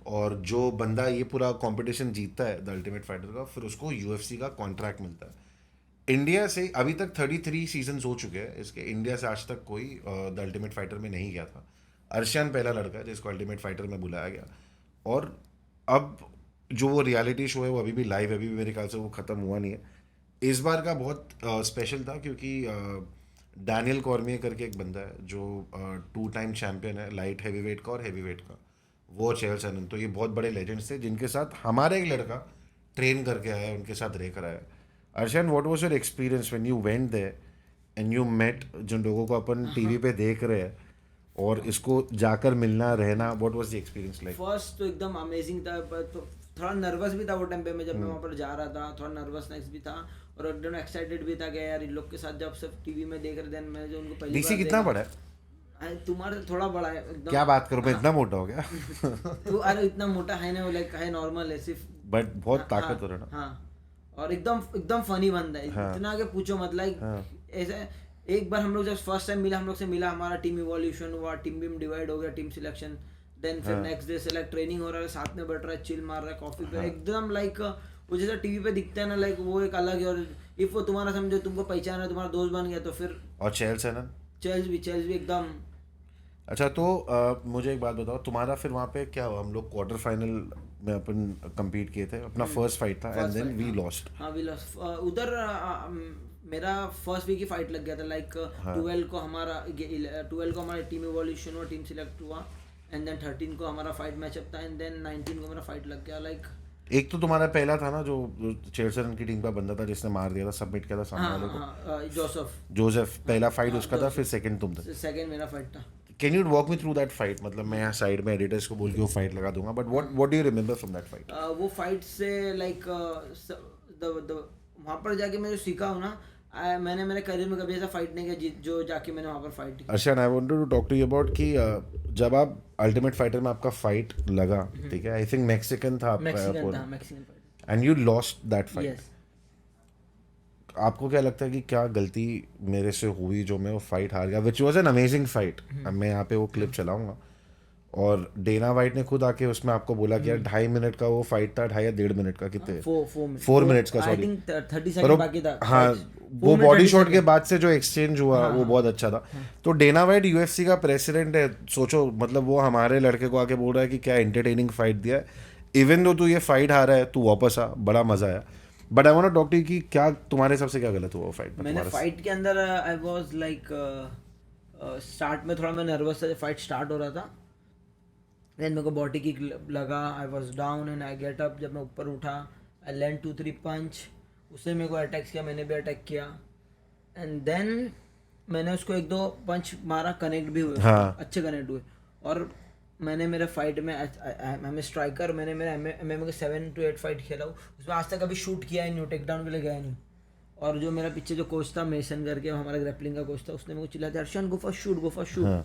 A: और जो बंदा ये पूरा कंपटीशन जीतता है द अल्टीमेट फाइटर का, फिर उसको UFC का कॉन्ट्रैक्ट मिलता है। इंडिया से अभी तक 33 सीजन्स हो चुके हैं इसके। इंडिया से आज तक कोई द अल्टीमेट फाइटर में नहीं गया था। अर्शान पहला लड़का है जिसको अल्टीमेट फाइटर में बुलाया गया। और अब जो वो रियलिटी शो है वो अभी भी लाइव है, अभी भी मेरे ख्याल से वो ख़त्म हुआ नहीं है। इस बार का बहुत स्पेशल था क्योंकि डैनियल कॉर्मियर करके एक बंदा है जो 2 टाइम चैम्पियन है लाइट हैवीवेट का और हैवीवेट का, वो चेल सनन। तो ये बहुत बड़े लेजेंड्स थे जिनके साथ हमारा एक लड़का ट्रेन करके आया, उनके साथ रह कर आया। Arshan, what was your experience when you went there and you met जिन लोगों को अपन टीवी पे देख रहे हैं और इसको जाकर मिलना रहना, what was the experience like?
C: First तो एकदम अमेजिंग था, तो थोड़ा नर्वस भी था वो टाइम पे। मैं जब मैं वहाँ पर जा रहा था, थोड़ा नर्वसनेस भी था और एकदम एक्साइटेड भी था कि यार इन लोग के साथ जब सब टीवी में देख रहे थे, मैं जो उनको पहली बार
A: DC कितना बड़ा है?
C: तुम्हारे से थोड़ा बड़ा है एकदम।
A: क्या बात करो, मैं इतना मोटा हो गया।
C: तो अरे इतना मोटा है ना, वो लाइक है नॉर्मल है सिर्फ,
A: बट बहुत ताकतवर है ना।
C: हाँ, और एकदम फनी बंदा है। इतना आगे पूछो मत, लाइक ऐसा। एक बार हम लोग जब फर्स्ट टाइम मिला, हम लोग से मिला, हमारा टीम इवोल्यूशन हुआ, टीम भी डिवाइड हो गया, टीम सिलेक्शन। देन फिर नेक्स्ट डे से लाइक ट्रेनिंग हो रहा है, साथ में बैठ रहा है, चिल मार रहा है कॉफी पे, एकदम लाइक वो जैसा टीवी पे दिखता है ना, लाइक वो एक अलग है। और इफ वो तुम्हारा समझो, तुमको पहचान है, तुम्हारा दोस्त बन गया, तो फिर।
A: और चेल्स भी
C: एकदम।
A: अच्छा, तो मुझे एक बात बताओ, तुम्हारा फिर वहाँ पे क्या हुआ? हम लोग क्वार्टर फाइनल में अपन कम्पीट किए थे, अपना फर्स्ट फाइट था एंड देन वी लॉस्ट।
C: हाँ, वी लॉस्ट उधर। मेरा फर्स्ट वीक की फाइट लग गया था, लाइक 12 को हमारा टीम इवोल्यूशन हुआ, टीम सिलेक्ट हुआ, एंड देन 13 को हमारा फाइट मैचअप था, एंड देन 19 को मेरा फाइट लग गया। लाइक
A: एक तो तुम्हारा पहला था ना जो चेल्सन की टीम का बंदा था जिसने मार दिया था, सबमिट किया था सामने वाले को, जोसेफ, पहला फाइट उसका था, फिर सेकंड तुम थे।
C: सेकंड मेरा फाइट था।
A: Can you walk me through that fight? मतलब मैं यहाँ साइड में एडिटर्स को बोल के वो फाइट लगा दूंगा, but what do you remember from that fight?
C: वो फाइट से लाइक वहाँ पर जाके मैं जो सीखा हूँ ना, मैंने मेरे करियर में कभी ऐसा फाइट नहीं किया जो जाके मैंने वहाँ पर फाइट की।
A: Arshan, I wanted to talk to you about कि जब आप अल्टीमेट फाइटर में आपका फाइट लगा, ठीक है, आई थिंक मैक्सिकन था आपका, and you lost that fight. आपको क्या लगता है कि क्या गलती मेरे से हुई जो मैं वो फाइट हार गया, which was an amazing fight? मैं यहाँ पे वो क्लिप चलाऊंगा। और डेना वाइट ने खुद आके उसमें आपको बोला कि यार 2.5 मिनट का वो फाइट था, 2.5 या 1.5 मिनट का, कितने 4 मिनट्स का, सॉरी
C: 30 सेकंड बाकी था।
A: हाँ, वो बॉडी शॉट के बाद से जो एक्सचेंज हुआ वो बहुत अच्छा था। तो डेना वाइट UFC का प्रेसिडेंट है, सोचो, मतलब वो हमारे लड़के को आके बोल रहा है कि क्या एंटरटेनिंग फाइट दिया है, इवन दो तू ये फाइट हारा है, तू वापस आ, बड़ा मजा आया। But I want to talk to you कि क्या तुम्हारे हिसाब से क्या गलत हुआ फाइट में?
C: मैंने फाइट के अंदर आई वाज लाइक स्टार्ट में थोड़ा मैं नर्वस था, फाइट स्टार्ट हो रहा था, देन मेरे को बॉडी किक लगा, I was down and I get up. जब मैं ऊपर उठा, आई लैंड 2-3 पंच, उसने मेरे को अटैक किया, मैंने भी अटैक किया, एंड देन मैंने उसको 1-2 पंच मारा, कनेक्ट भी हुए, अच्छे कनेक्ट हुए। और मैंने मेरे फाइट में, मैं स्ट्राइकर, मैंने मेरे MMA में 7 to 8 फाइट खेला हूँ, उसमें आज तक कभी शूट किया ही नहीं, टेक डाउन के लिए गया नहीं। और जो मेरा पीछे जो कोच था, मेसन करके, हमारा ग्रैपलिंग का कोच था, उसने मेरे को चिल्लाया था, अर्शान गो फॉर शूट।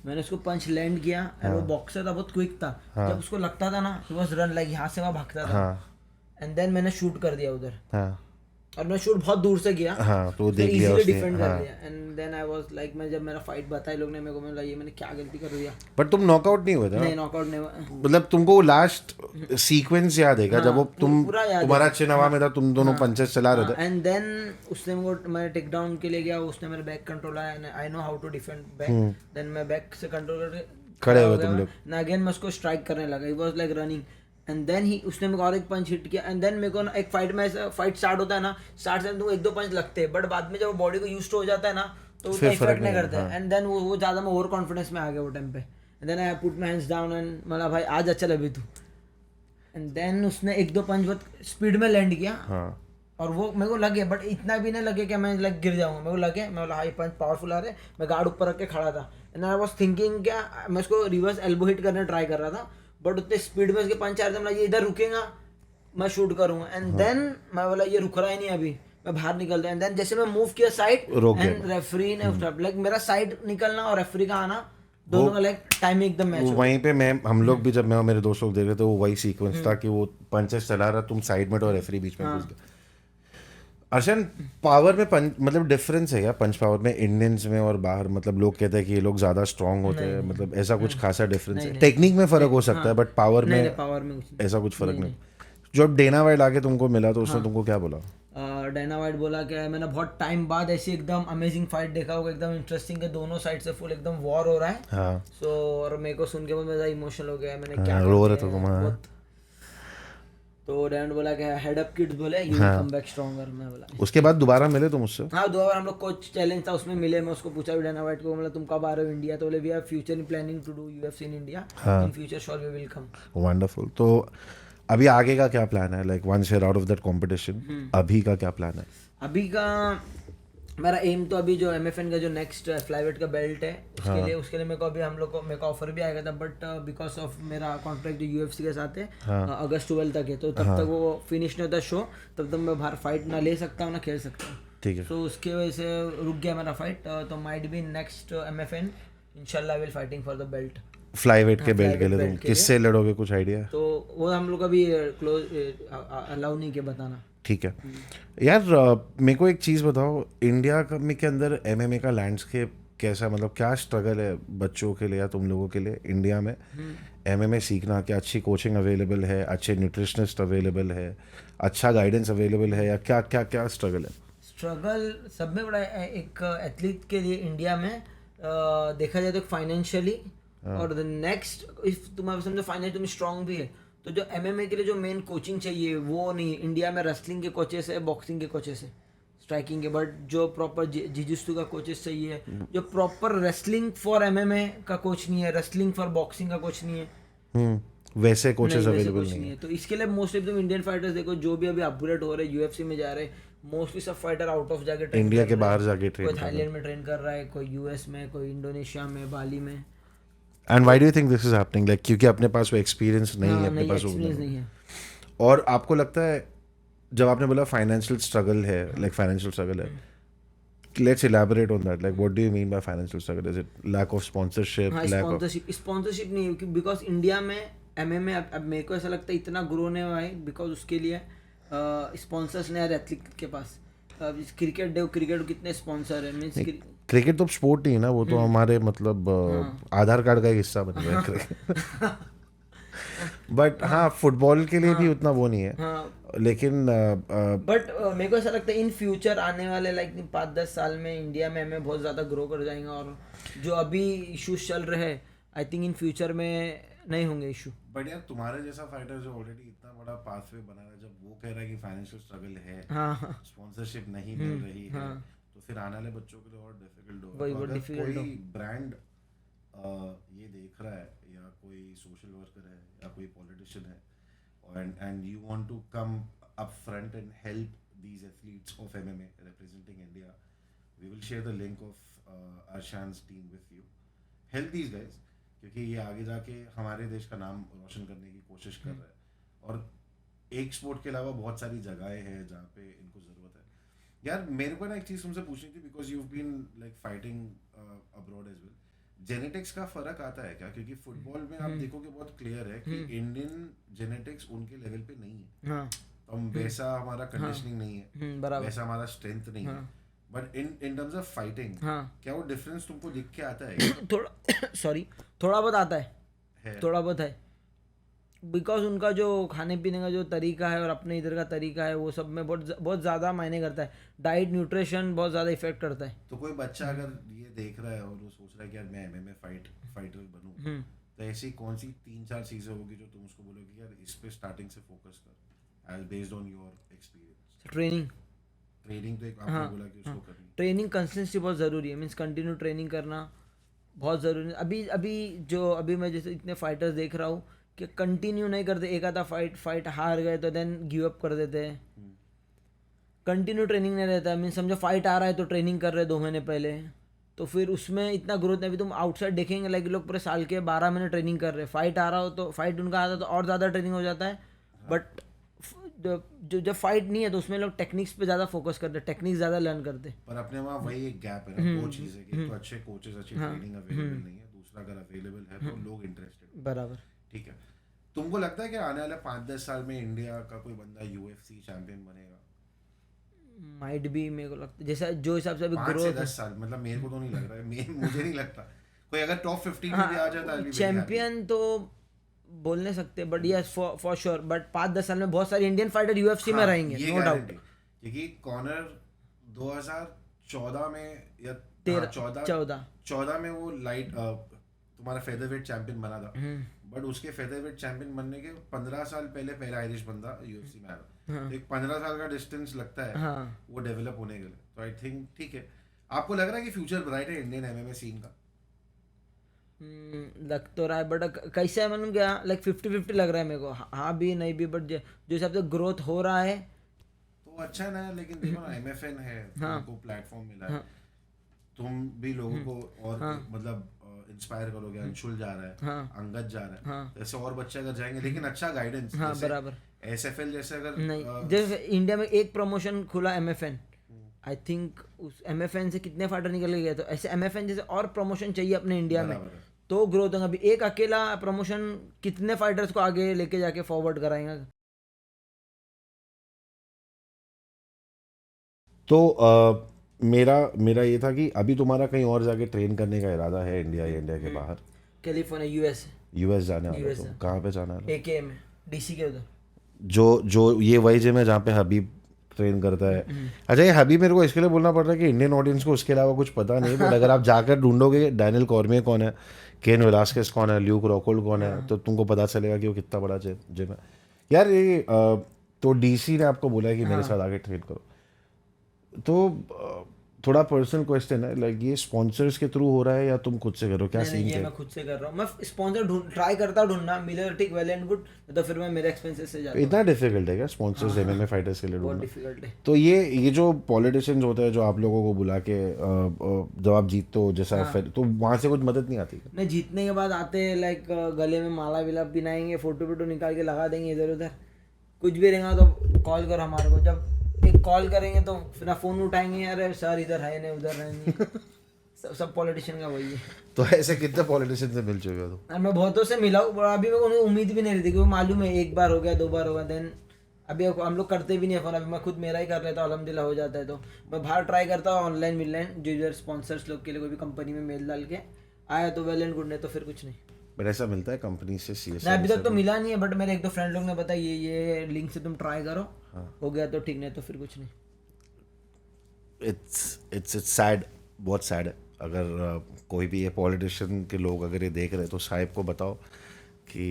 C: मैंने उसको पंच लैंड किया, एंड वो बॉक्सर था, बहुत क्विक था, जब उसको लगता था ना, ही वाज रन, लाइक यहाँ से वहाँ भागता था, एंड देन मैंने शूट कर दिया उधर,
A: हाँ
C: और मैं शूट बहुत दूर से किया,
A: हाँ, तो वो देख लिया
C: इजीली
A: उसने,
C: डिफेंड
A: हाँ।
C: कर लिया। And then I was like, मैं जब मेरा फाइट बताया लोग ने मेरे को, मैं ये मैंने क्या गलती कर दिया।
A: बट तुम नॉकआउट नहीं हुए थे
C: नहीं
A: ना?
C: नॉकआउट नहीं हुआ।
A: मतलब तुमको लास्ट सीक्वेंस याद है क्या, जब वो
C: पूरा याद है।
A: तुम्हारा चिन हवा में था, तुम दोनों पंचेस चला रहे थे?
C: एंड देन उसने मेरे मैं टेक डाउन के लिए गया, उसने मेरा बैक कंट्रोल आया, and I know how to defend back. Then मैं बैक से कंट्रोल करके
A: खड़े हुए
C: हो गया
A: तुम
C: मैं।
A: लोग।
C: ना अगेन मैं उसको स्ट्राइक करने लगा, he was like running, and then he उसने मेरे को और एक पंच हिट किया। एंड देन मेरे को ना एक फाइट में ऐसा फाइट स्टार्ट होता है ना, स्टार्ट से तुम एक दो पंच लगते हैं, बट बाद में जब बॉडी को यूज्ड हो जाता है ना तो उतना
A: फिर फर्क
C: इफेक्ट नहीं
A: नहीं
C: करता है। एंड देन वो ज़्यादा मैं ओवर कॉन्फिडेंस में आ गया वो टाइम पे। And then I put my hands down and मतलब भाई आज अच्छा लगे तू। एंड देन उसने एक दो पंच बहुत स्पीड में लैंड किया,
A: हाँ
C: और वो मेरे को लगे, बट इतना भी नहीं लगे कि मैं लाइक गिर जाऊंगा। मेरे को लगे, मैं बोला हाई पंच पावरफुल आ रहे, मैं गार्ड ऊपर रख के खड़ा था। एंड आई वाज थिंकिंग क्या, मैं उसको रिवर्स एल्बो हिट करने ट्राई कर रहा था, बट उतने स्पीड में उसके पंच आ रहे थे, मतलब ये इधर रुकेगा मैं शूट करूंगा। एंड देन मैं बोला ये रुक रहा ही नहीं अभी, मैं बाहर निकलता। एंड देन जैसे मैं मूव किया साइड,
A: रोक गया।
C: एंड रेफरी ने लाइक मेरा साइड निकलना और रेफरी का आना दोनों का लाइक टाइमिंग एकदम मैच
A: वो
C: हो।
A: वहीं पे हम लोग भी, जब मैं और मेरे दोस्त लोग देख रहे थे, वो वही सीक्वेंस था कि वो पंचेस चला रहा, तुम साइड में तो रेफरी बीच में घुस गया। अर्शन, पावर में मतलब डिफरेंस है क्या पंच पावर में इंडियंस में और बाहर? मतलब लोग कहते हैं कि ये लोग ज्यादा स्ट्रांग होते हैं, मतलब ऐसा कुछ खासा डिफरेंस है? टेक्निक में फर्क हो सकता है, बट पावर में
C: पावर में कुछ
A: ऐसा कुछ फर्क नहीं। जो अब डेना वाइट आके तुमको मिला तो उसने तुमको क्या बोला?
C: डायना वाइट बोला कि मैंने बहुत टाइम बाद ऐसी एकदम अमेजिंग फाइट देखा होगा, एकदम इंटरेस्टिंग है, दोनों साइड से फुल एकदम वॉर हो रहा है।
A: हाँ
C: सो और मेरे को सुन के बहुत मजा इमोशनल हो गया, मैंने क्या
A: रो रहे
C: करके
A: थे तुम, हाँ।
C: बहुत- तो डैन बोला कि हेड अप किड्स बोले you will come back stronger. मैं बोला
A: उसके बाद दोबारा मिले तुम उससे?
C: हाँ, 2 बार हम लोग कोच चैलेंज था उसमें मिले। मैं उसको पूछा भी डायना वाइट को, मतलब तुम कब आ रहे हो इंडिया? तो बोले we have future in planning to do UFC in India, in future sure we will come.
A: Wonderful. तो अभी आगे का क्या प्लान है, like once you are out of that competition, अभी का क्या प्लान है?
C: अभी का मेरा एम तो अभी जो एमएफएन का जो नेक्स्ट फ्लाईवेट का बेल्ट है उसके लिए मेरे को अभी मेरे को ऑफर भी आएगा था, बट बिकॉज ऑफ मेरा कॉन्ट्रैक्ट जो यूएफसी के साथ है अगस्त 12 तक है, तो तब तक वो फिनिश नहीं होता शो, तब तक मैं बाहर फाइट ना ले सकता हूँ ना खेल सकता हूँ।
A: ठीक है।
C: तो उसके वजह से रुक गया मेरा फाइट। तो माइट बी नेक्स्ट एमएफएन इंशाल्लाह I will fighting for the belt.
A: Flyweight के बेल्ट के लिए
C: belt
A: तुम
C: के
A: किससे लड़ोगे, कुछ आइडिया?
C: तो वो हम लोग अभी क्लोज अलाउ नहीं किया बताना।
A: ठीक है यार। मेरे को एक चीज़ बताओ, इंडिया के अंदर एमएमए का लैंडस्केप कैसा, मतलब क्या स्ट्रगल है बच्चों के लिए या तुम लोगों के लिए इंडिया में एमएमए सीखना? क्या अच्छी कोचिंग अवेलेबल है, अच्छे न्यूट्रिशनिस्ट अवेलेबल है, अच्छा गाइडेंस अवेलेबल है, या क्या क्या क्या स्ट्रगल है?
C: स्ट्रगल सब में बड़ा है एक एथलीट के लिए इंडिया में। देखा जाए तो फाइनेंशियली, और द नेक्स्ट इफ तुम्हारे समझो फाइनेंशियली तुम स्ट्रांग भी है, तो जो एमएमए के लिए जो मेन कोचिंग चाहिए वो नहीं है। इंडिया में रेसलिंग के कोचेस है, बॉक्सिंग के कोचेस है, स्ट्राइकिंग के, बट जो प्रॉपर जिजिस्टू का कोचेस चाहिए, जो प्रॉपर रेसलिंग फॉर एमएमए का कोच नहीं है, रेसलिंग फॉर बॉक्सिंग का कोच नहीं है,
A: वैसे कोचेस
C: वैसे
A: अवेलेबल
C: कुछ
A: नहीं
C: नहीं
A: है।
C: है। तो इसके लिए मोस्टली तुम इंडियन फाइटर्स देखो जो भी अभी अपग्रेड हो रहे हैं, यूएफसी में जा रहे हैं, मोस्टली सब फाइटर आउट ऑफ जाके train
A: इंडिया
C: कर
A: के
C: रहे हैं।
A: बाहर जाके train
C: कोई
A: कर रहे हैं।
C: थाईलैंड में ट्रेन कर रहा है, कोई यूएस में, कोई इंडोनेशिया में, बाली में।
A: And why do you think this is happening? Like क्योंकि अपने पास वो एक्सपीरियंस नहीं है, अपने पास वो
C: एक्सपीरियंस नहीं है।
A: और आपको लगता है, जब आपने बोला फाइनेंशियल स्ट्रगल है, लाइक फाइनेंशियल स्ट्रगल है, let's elaborate on that. Like what do you mean by financial struggle? Is it lack of sponsorship,
C: हाँ,
A: लैक ऑफ?
C: स्पॉन्सरशिप नहीं है, बिकॉज इंडिया में एमएमए अब मेरे को ऐसा लगता है इतना ग्रो नहीं हुआ है, बिकॉज उसके लिए स्पॉन्सर्स नहीं आ रहे एथलीट के पास। क्रिकेट कितने स्पॉन्सर है, मीन्स
A: क्रिकेट तो स्पोर्ट नहीं है ना, वो तो हमारे मतलब आधार कार्ड का एक हिस्सा बन गया है क्रिकेट। बट हाँ, फुटबॉल के लिए भी उतना वो नहीं है।
C: हाँ,
A: लेकिन
C: बट मेरे को ऐसा लगता है इन फ्यूचर आने वाले लाइक 5-10 साल में इंडिया में हमें बहुत ज़्यादा ग्रो कर जाएंगे, और जो अभी इश्यूज चल रहे हैं आई थिंक इन फ्यूचर में नहीं होंगे इशू।
A: बट यार, तुम्हारे जैसा फाइटर जो ऑलरेडी इतना बड़ा पाथवे बना रहा है, जब वो कह रहा है कि फाइनेंशियल स्ट्रगल है,
C: हाँ,
A: स्पॉन्सरशिप नहीं मिल रही है, तो फिर आने वाले बच्चों के लिए और डिफिकल्ट होगा।
C: वही,
A: तो
C: बहुत
A: अगर
C: difficult
A: कोई ब्रांड ये देख रहा है, या कोई सोशल वर्कर है, या कोई पॉलिटिशियन है, and you want to come up front and help these athletes of MMA representing India, we will share the link of Arshan's team with you. Help these guys, क्योंकि ये आगे जाके हमारे देश का नाम रोशन करने की कोशिश कर रहा है, और एक स्पोर्ट के अलावा बहुत सारी जगहें हैं जहाँ पे इनको ज़रूरत है। यार मेरे को ना एक चीज़ तुमसे पूछनी थी, because you been like fighting abroad as well. Genetics का फर्क आता है क्या? क्योंकि फुटबॉल में आप देखोगे बहुत क्लियर है कि इंडियन जेनेटिक्स उनके लेवल पे नहीं है।
C: हाँ,
A: हम वैसा हमारा कंडीशनिंग नहीं है,
C: बराबर।
A: वैसा हमारा स्ट्रेंथ नहीं है, but in terms of fighting क्या वो डिफरेंस तुमको दिख के आता है?
C: थोड़ा सॉरी, थोड़ा बहुत आता
A: है।
C: थोड़ा बहुत है, बिकॉज उनका जो खाने पीने का जो तरीका है और अपने इधर का तरीका है वो सब में बहुत बहुत ज़्यादा मायने करता है। डाइट न्यूट्रिशन बहुत ज़्यादा इफेक्ट करता है।
A: तो कोई बच्चा अगर ये देख रहा है और वो सोच रहा है कि यार मैं एमएमए फाइटर बनूं, तो ऐसी कौन सी 3-4 चीज़ें होगी जो तुम उसको बोलोगे यार इस पे स्टार्टिंग से फोकस कर, as based on your experience? Training तो एक आपने बोला कि उसको करनी।
C: ट्रेनिंग कंसिस्टेंसी बहुत ज़रूरी है, मीन्स कंटिन्यू ट्रेनिंग करना बहुत ज़रूरी है। अभी मैं जैसे इतने फाइटर्स देख रहा हूँ कि कंटिन्यू नहीं करते, एक आधा फाइट हार गए तो देन गिव अप कर देते हैं। कंटिन्यू ट्रेनिंग नहीं रहता है, मीन्स समझो फाइट आ रहा है तो ट्रेनिंग कर रहे 2 महीने पहले, तो फिर उसमें इतना ग्रोथ नहीं। अभी तुम आउटसाइड देखेंगे लाइक लोग पूरे साल के 12 महीने ट्रेनिंग कर रहे हैं, फाइट आ रहा हो तो फाइट उनका आता तो और ज़्यादा ट्रेनिंग हो जाता है। बट जो जब फाइट नहीं है तो उसमें लोग टेक्निक्स पे ज़्यादा फोकस करते हैं, टेक्निक्स ज़्यादा लर्न करते हैं।
A: पर अपने वहाँ वही एक गैप है ना, 2 चीज़ें कि एक तो अच्छे कोचेस, अच्छी ट्रेनिंग अवेलेबल नहीं है, दूसरा अगर अवेलेबल है तो लोग इंटरेस्टेड।
C: बराबर।
A: ठीक है, तुमको लगता है कि आने वाले 5-10 साल में इंडिया का कोई बंदा यूएफसी चैंपियन बनेगा?
C: माइट भी, मेरे को लगता है जैसा जो हिसाब से अभी
A: 5 से
C: ग्रोथ
A: 10 साल, मतलब मेरे को तो नहीं लग रहा है, मुझे नहीं लगता कोई अगर टॉप 15 में भी आ जाता है
C: चैंपियन तो बोल नहीं सकते, but yes for sure, but 5-10 साल में बहुत सारे इंडियन फाइटर यूएफसी में रहेंगे, नो डाउट।
A: क्योंकि कॉनर 2014 में या 14 में वो लाइट तुम्हारा फेदरवेट चैंपियन बना था, बट उसके फेदरवेट चैंपियन बनने के 15 साल पहले आयरिश बंदा यूएफसी में आया था। एक 15 साल का डिस्टेंस लगता है वो डेवलप होने के लिए, तो आई थिंक ठीक है। आपको लग रहा है कि फ्यूचर ब्राइट है इंडियन एमएमए सीन का?
C: लग तो रहा है, बट कैसे है मालूम क्या, लाइक 50-50 लग रहा है मेरे को, हाँ भी नहीं भी, बट जो हिसाब से ग्रोथ हो रहा है
A: तो अच्छा है ना। लेकिन देखो ना, एमएफएन है, तुमको प्लेटफॉर्म मिला है, तुम भी लोगों को और मतलब इंस्पायर करोगे। अंशुल जा रहा है, अंगद जा रहा है, तो ऐसे और बच्चे अगर जाएंगे, लेकिन अच्छा गाइडेंस,
C: बराबर।
A: एसएफएल जैसे अगर
C: नहीं, जैसे इंडिया में एक प्रमोशन खुला एमएफएन, आई थिंक उस एमएफएन से कितने फाइटर निकल के गए, तो ऐसे एमएफएन जैसे और प्रमोशन चाहिए अपने इंडिया में, तो ग्रोथ होगा। अभी एक अकेला प्रमोशन कितने फाइटर्स को आगे लेके जाके फॉरवर्ड कराएगा।
A: तो मेरा ये था कि अभी तुम्हारा कहीं और जाके ट्रेन करने का इरादा है इंडिया या इंडिया के बाहर?
C: कैलिफोर्निया,
A: यूएस जाने वाला तो कहाँ पे जाना है?
C: एके में, डीसी के उधर,
A: जो ये वही जिम है जहाँ पे हबीब ट्रेन करता है। अच्छा, ये हबीब मेरे को इसके लिए बोलना पड़ रहा है कि इंडियन ऑडियंस को उसके अलावा कुछ पता नहीं, बट अगर आप जाकर ढूंढोगे डैनियल कॉर्मियर कौन है, केन वेलास्केस कौन है, ल्यूक रॉकहोल्ड कौन है, तो तुमको पता चलेगा कि वो कितना बड़ा जिम है यार। ये तो डीसी ने आपको बोला है कि मेरे साथ आगे ट्रेन करो, तो थोड़ा पर्सनल क्वेश्चन है, लाइक ये स्पॉन्सर्स के थ्रू हो रहा है या तुम खुद से करो, क्या सीन है?
C: मैं खुद से कर रहा हूँ, मैं स्पॉन्सर ट्राई करता हूँ ढूंढना, मिले तो ठीक, वेल एंड गुड, तो फिर मैं मेरे एक्सपेंसेस से जाता हूँ।
A: इतना डिफिकल्ट है क्या स्पॉन्सर्स एमएमए फाइटर्स के लिए
C: बहुत
A: ढूंढना?
C: डिफिकल्ट है।
A: तो ये जो पॉलिटिशियंस होते हैं जो आप लोगों को बुला के जब आप जीतते हो जैसा, तो वहाँ से कुछ मदद नहीं आती?
C: नहीं, जीतने के बाद आते हैं लाइक गले में माला विला पिनाएंगे, फोटो निकाल के लगा देंगे इधर उधर, कुछ भी रहेगा तो कॉल करो हमारे को। जब एक कॉल करेंगे तो फिर फ़ोन उठाएंगे, अरे सर इधर है नहीं उधर है नहीं। सब पॉलिटिशियन का वही है।
A: तो ऐसे कितने पॉलिटिशियन से मिल चुके हो तुम?
C: मैं बहुतों से मिला हूँ, अभी मेरे को उम्मीद भी नहीं रहती, क्योंकि मालूम है एक बार हो गया 2 बार होगा, देन अभी हम लोग करते भी नहीं है फ़ोन, अभी मैं खुद मेरा ही कर लेता हूँ, अल्हम्दुलिल्लाह हो जाता है। तो मैं बाहर ट्राई करता हूँ ऑनलाइन मिलना, जो इधर स्पॉन्सर्स लोग के लिए कोई भी कंपनी में मेल डाल के आया तो वेल एंड गुड, नहीं तो फिर कुछ नहीं।
A: बट ऐसा मिलता है कंपनी से सीएस?
C: नहीं, अभी तक तो मिला नहीं है, बट मेरे 1-2 फ्रेंड लोग ने बताया ये लिंक से तुम ट्राई करो, हो गया तो ठीक, नहीं तो फिर कुछ नहीं।
A: इट्स सैड, बहुत सैड है। अगर कोई भी ये पॉलिटिशियन के लोग अगर ये देख रहे हैं तो साहिब को बताओ कि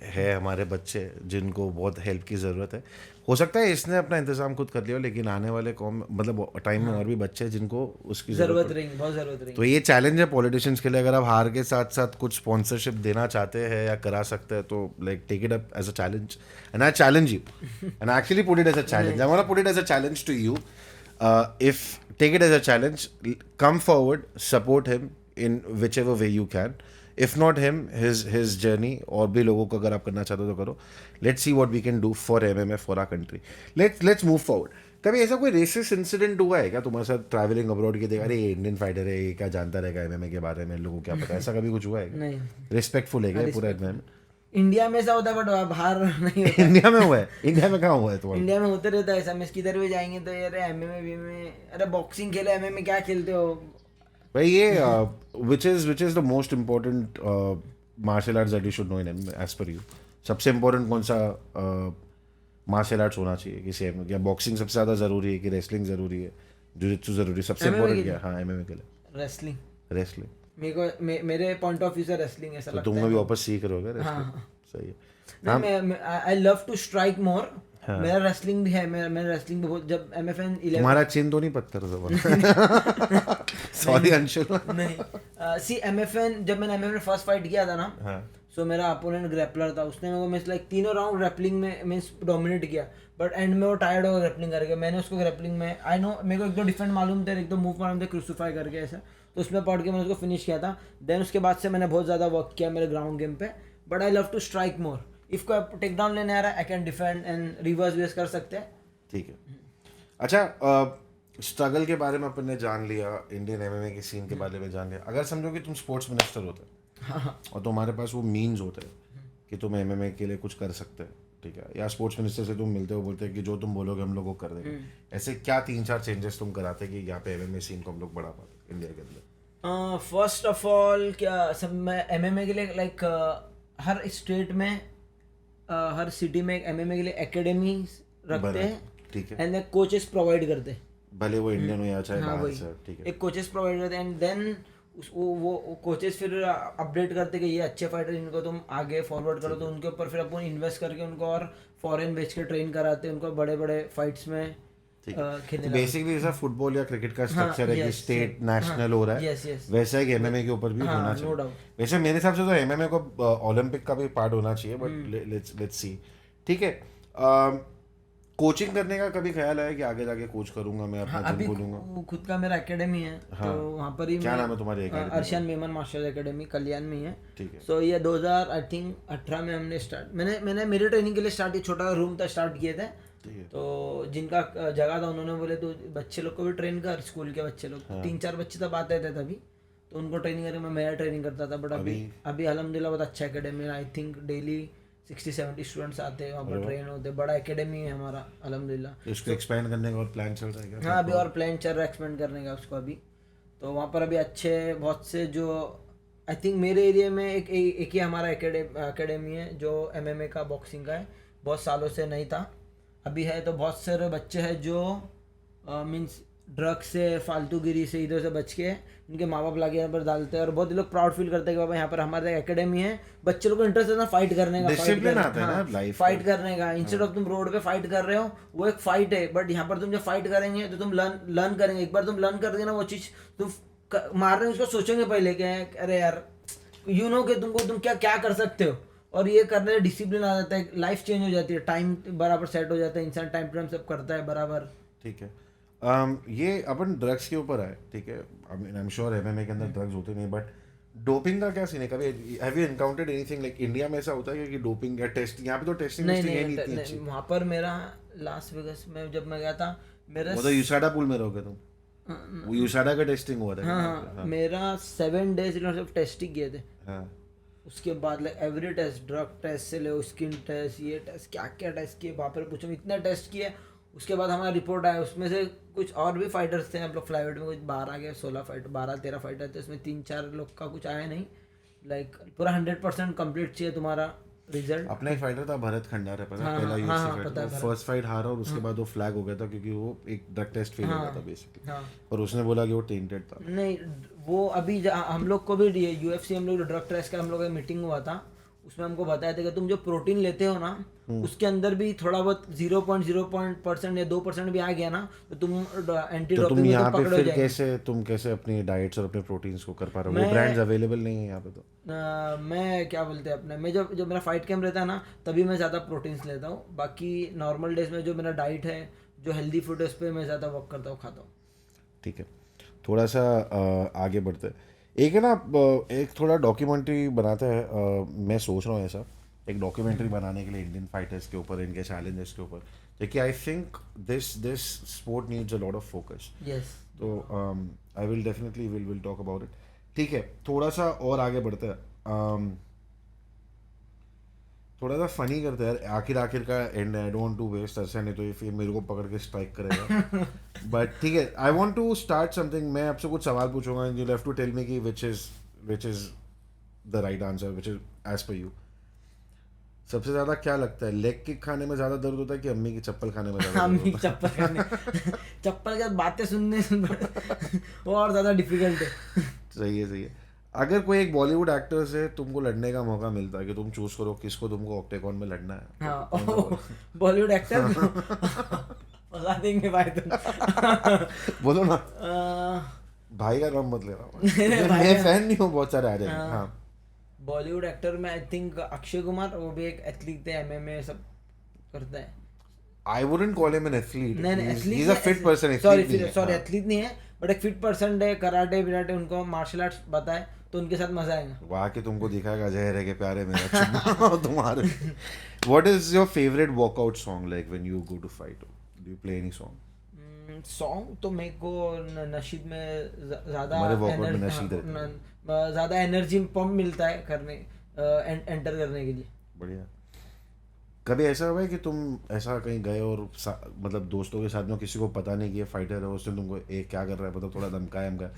A: है हमारे बच्चे जिनको बहुत हेल्प की ज़रूरत है। हो सकता है इसने अपना इंतज़ाम खुद कर लिया, लेकिन आने वाले मतलब टाइम में और भी बच्चे हैं जिनको उसकी
C: ज़रूरत रहेगी, बहुत ज़रूरत रहेगी।
A: तो ये चैलेंज है पॉलिटिशियंस के लिए। अगर आप हार के साथ साथ कुछ स्पॉन्सरशिप देना चाहते हैं या करा सकते हैं तो like take it up as a challenge, and I challenge you, and I actually put it as a challenge. I want to put it as a challenge to you. If take it as a challenge, come forward, support him in whichever way you can. If not him, his journey, और भी लोगों को अगर आप करना चाहते हो तो करो. Let's see what we can do for MMA, for our country. Let's move forward. कभी ऐसा कोई रेसिस्ट इंसिडेंट हुआ है क्या तुम्हारे साथ ट्रैवलिंग अब्रॉड के? देखा, अरे ये इंडियन फाइटर है, ये क्या जानता रहेगा एमएमए के बारे में, लोगों को क्या पता? ऐसा कभी कुछ हुआ है?
C: नहीं,
A: रिस्पेक्टफुल है क्या पूरा एनवायरनमेंट?
C: इंडिया में ऐसा होता है बट बाहर नहीं होता।
A: इंडिया में हुआ है? इंडिया में कहाँ हुआ है तुम्हारा?
C: इंडिया में होते रहता है ऐसा, मिस किधर भी जाएंगे तो यार एमएमए बीएमए, अरे बॉक्सिंग खेले एमएमए क्या खेलते हो।
A: भाई ये which is the most important martial arts that you should know in MMA as per you? सबसे important कौन सा मार्शल आर्ट्स होना चाहिए किसी एमएमए? क्या बॉक्सिंग सबसे ज़्यादा ज़रूरी है कि रेसलिंग ज़रूरी है, जुजित्सु ज़रूरी है? सबसे
C: MMA
A: इम्पोर्टेंट
C: के
A: क्या? हाँ एमएमए के लिए
C: रेसलिंग
A: रेसलिंग।
C: मेरे को मेरे पॉइंट ऑफ व्यू से रेसलिंग ऐसा
A: तो
C: लगता
A: तुम
C: है।
A: भी वापस सीख रहे हो क्या
C: हाँ,
A: रेसलिंग?
C: हाँ।
A: सही है।
C: नहीं, आई लव टू स्ट्राइक मोर। मेरा रेसलिंग भी है, मेरा रेसलिंग भी बहुत, जब MFN 11
A: तुम्हारा चिन तो नहीं पत्थर था? सॉरी अंशुल।
C: नहीं सी MFN, जब मैंने MFN फर्स्ट फाइट किया था ना,
A: हाँ
C: सो मेरा अपोनेंट ग्रैपलर था, उसने मेरे को मीन्स लाइक तीनों राउंड ग्रैपलिंग में मीन्स डोमिनेट किया, बट एंड में वो टायर्ड हो गया ग्रैपलिंग करके। मैंने उसको ग्रैपलिंग में आई नो मेरे को एक दो डिफेंड मालूम थे, एक दो मूव मालूम थे क्रूसीफाई करके ऐसा, तो उसमें पढ़ के मैंने उसको फिनिश किया था। देन उसके बाद से मैंने बहुत ज़्यादा वर्क किया मेरे ग्राउंड गेम पे, but I love to strike more. If को टेक डाउन लेने आ रहा है I can defend and reverse base कर सकते हैं।
A: ठीक है। अच्छा स्ट्रगल के बारे में अपन ने जान लिया, इंडियन एमएमए की सीन के बारे में जान लिया। अगर समझो कि तुम स्पोर्ट्स मिनिस्टर होते और तुम्हारे पास वो मीन्स होते कि तुम एमएमए के लिए कुछ कर सकते हैं, ठीक है, या स्पोर्ट्स मिनिस्टर से तुम मिलते हो, बोलते हैं कि जो तुम बोलोगे हम लोग वो कर देंगे, ऐसे क्या 3-4 चेंजेस तुम कराते कि यहाँ पे एमएमए सीन को हम लोग बढ़ा पाते इंडिया के अंदर?
C: फर्स्ट ऑफ ऑल क्या सब मैं एमएमए के लिए लाइक हर स्टेट में हर सिटी में एक एमएमए के लिए एकेडमी रखते हैं,
A: ठीक है,
C: एंड कोचेस प्रोवाइड करते हैं।
A: भले वो इंडियन हो या चाहे
C: हाँ
A: बाहर
C: वही,
A: से, ठीक है।
C: एक कोचेस प्रोवाइड करते हैं एंड देन वो कोचेस फिर अपडेट करते कि ये अच्छे फाइटर, इनको तुम आगे फॉरवर्ड करो, तो उनके ऊपर फिर अपन इन्वेस्ट करके उनको और फॉरेन बेच के ट्रेन कराते हैं उनको बड़े बड़े फाइट्स में खेलने।
A: बेसिकली जैसा फुटबॉल या क्रिकेट का स्ट्रक्चर है कि स्टेट नेशनल हो रहा है, वैसा एक एमएमए के ऊपर भी होना चाहिए। वैसे मेरे हिसाब से तो एमएमए को ओलंपिक का भी पार्ट होना चाहिए, बट लेट्स सी। ठीक है, कोचिंग करने का कभी ख्याल है कि आगे जाके कोच करूंगा मैं, अपना जिम खोलूंगा?
C: खुद का मेरा एकेडमी है, तो वहाँ पर ही
A: क्या नाम है तुम्हारी academy?
C: Arshan Memon martial academy Kalyan में ही है।
A: ठीक है।
C: सो ये 2018 में हमने स्टार्ट, मैंने मेरे ट्रेनिंग के लिए स्टार्ट, छोटा रूम था स्टार्ट किए थे, तो जिनका जगह था उन्होंने बोले तो बच्चे लोग को भी ट्रेन कर, स्कूल के बच्चे लोग 3-4 बच्चे तब आते थे तभी, तो उनको ट्रेनिंग करके मैं मेरा ट्रेनिंग करता था। बट अभी अल्हम्दुलिल्लाह बहुत अच्छा एकेडमी है, आई थिंक डेली 60-70 स्टूडेंट्स आते हैं वहाँ पर ट्रेन होते हैं, बड़ा एकेडमी है हमारा अल्हम्दुलिल्लाह।
A: इसको एक्सपेंड करने का और प्लान चल रहा है क्या?
C: हाँ अभी और प्लान चल रहा है एक्सपेंड करने का उसको अभी, तो वहाँ पर अभी अच्छे बहुत से जो आई थिंक मेरे एरिया में एक ही हमारा एकेडमी है जो एमएमए का बॉक्सिंग का है, बहुत सालों से नहीं था, अभी है। तो बहुत सारे बच्चे हैं जो मीन्स ड्रग्स से फालतूगिरी से इधर से बच के उनके माँ बाप लाके यहाँ पर डालते हैं, और बहुत लोग प्राउड फील करते हैं कि बाबा यहाँ पर हमारे एकेडमी है, बच्चे लोग को इंटरेस्ट है ना फाइट करने का,
A: डिसिप्लिन आता है ना लाइफ,
C: फाइट करने का। इंस्टेड ऑफ तुम रोड पे फाइट कर रहे हो, वो एक फाइट है, बट यहाँ पर तुम जब फाइट करेंगे तो तुम लर्न करेंगे। एक बार तुम लर्न कर देना वो चीज़, तुम मार रहे हो उसको सोचेंगे पहले कि अरे यार यू नो कि तुम क्या कर सकते हो, और ये करने से डिसिप्लिन आ जाता है, लाइफ चेंज हो जाती है, टाइम बराबर सेट हो जाता है, इंसान टाइम टू टाइम सब करता है बराबर।
A: ठीक है। ये अपन ड्रग्स के ऊपर है, ठीक है, आई एम श्योर एमएमए के अंदर ड्रग्स होते नहीं, बट डोपिंग का क्या सीन है? कभी have you encountered anything like India में ऐसा होता है कि डोपिंग या टेस्ट? यहाँ पे तो टेस्टिंग
C: नहीं, वहाँ पर मेरा लास वेगास में जब मैं गया था, मेरा
A: वो तो यूसाडा पूल में रहोगे तुम, वो यूसाडा का टेस्टिंग हुआ था।
C: हाँ, मेरा 7 days सिर्फ टेस्टिंग किए थे।
A: हाँ,
C: उसके बाद like every test, drug test से ले स्किन टेस्ट, ये टेस्ट, क्या क्या टेस्ट किए, वहाँ पर पूछो इतने टेस्ट किए। उसके बाद हमारा रिपोर्ट आया, उसमें से कुछ और भी फाइटर्स थे, हम लोग फ्लाईवेट में कुछ 12-13 फाइटर थे, उसमें 3-4 लोग का कुछ आया नहीं, लाइक पूरा 100% कंप्लीट चाहिए तुम्हारा रिजल्ट।
A: अपना एक फाइटर था भरत खंडारे, पता है? पहला यूएफसी फाइटर, फर्स्ट फाइट हारा और उसके बाद वो फ्लैग हो गया था क्योंकि वो एक ड्रग टेस्ट फेल हो गया था बेसिकली, और उसने बोला कि वो टेंटेड था।
C: नहीं, वो अभी हम लोग को भी यूएफसी, हम लोग ड्रग टेस्ट का हम लोग का मीटिंग हुआ था, उसमें हमको बताया था कि तुम जो प्रोटीन लेते हो ना, उसके अंदर भी थोड़ा बहुत 0.0% या 2% भी आ गया ना, तो तुम एंटी डोपिंग में तो पकड़ो जाएंगे।
A: तुम कैसे अपनी डाइट्स और अपने प्रोटीन्स को कर पा रहे हो? वो ब्रांड्स अवेलेबल नहीं है यहाँ पे। तो
C: मैं क्या बोलते हैं अपने, मैं जब मेरा फाइट कैंप रहता है ना, तभी मैं ज़्यादा प्रोटीन्स लेता हूँ, बाकी नॉर्मल डेज में जो मेरा डाइट है, जो हेल्दी फूड है, उस पर मैं ज़्यादा वर्क करता हूँ, खाता हूँ।
A: ठीक है, थोड़ा सा आगे बढ़ते हैं। एक है ना, एक थोड़ा डॉक्यूमेंट्री बनाता है, मैं सोच रहा हूँ ऐसा एक डॉक्यूमेंट्री बनाने के लिए इंडियन फाइटर्स के ऊपर, इनके चैलेंजेस के ऊपर, देखिए I think this sport needs a lot of focus.
C: Yes,
A: तो I will definitely will talk about it. ठीक है, थोड़ा सा और आगे बढ़ते हैं। थोड़ा सा फनी करते हैं यार, आखिर का end I don't to waste ऐसा, नहीं तो ये फिर मेरे को पकड़ के स्ट्राइक करेगा। बट ठीक है, I want to start something. मैं आपसे कुछ सवाल पूछूंगा, you have to tell me कि which is the right answer, which is as per you. सबसे ज्यादा क्या लगता है, लेग किक खाने में ज्यादा दर्द होता है कि अम्मी की चप्पल खाने में ज्यादा दर्द
C: अम्मी
A: होता
C: चप्पल करने चप्पल के बातें सुनने वो और ज़्यादा डिफिकल्ट है।
A: है? सही है, सही है। अगर कोई एक बॉलीवुड एक्टर से तुमको लड़ने का मौका मिलता है कि तुम चूज करो किसको तुमको ऑक्टेगॉन में लड़ना है, तो
C: हाँ,
A: कौन सा बोलो?
C: बॉलीवुड एक्टर फंसा देंगे भाई तुम।
A: बोलो ना,
C: अह,
A: भाई का नाम मत लेना।
C: नहीं, भाई
A: मैं
C: का-
A: फैन नहीं हूँ, बहुत सारे आ जाएंगे। हाँ,
C: बॉलीवुड एक्टर में आई थिंक अक्षय कुमार, वो भी एक एथलीट है, एमएमए सब करता है।
A: I wouldn't call him an athlete,
C: नहीं नहीं
A: he is a fit person.
C: Sorry athlete नहीं है, बट एक फिट पर्सन है, कराटे विराटे उनको मार्शल आर्ट्स बताए तो उनके साथ मजा आएगा।
A: वहाँ के तुमको दिखाएगा जहर है के प्यारे मेरा चुम्मा तुम्हारे। What is your favourite workout song, like when you go to fight, do you play any song?
C: Song तो मेरे को नशीद में ज़्यादा
A: हमारे workout में नशीद रहता है।
C: ज़्यादा एनर्जी पंप मिलता है करने एंटर करने के लिए।
A: बढ़िया। कभी ऐसा हुआ है कि तुम ऐसा कहीं गए और मतलब दोस्तों के साथ में किसी को पता नहीं कि ये फाइटर है, उसने तुमको क्या कर रहा है मतलब थोड़ा धमकाया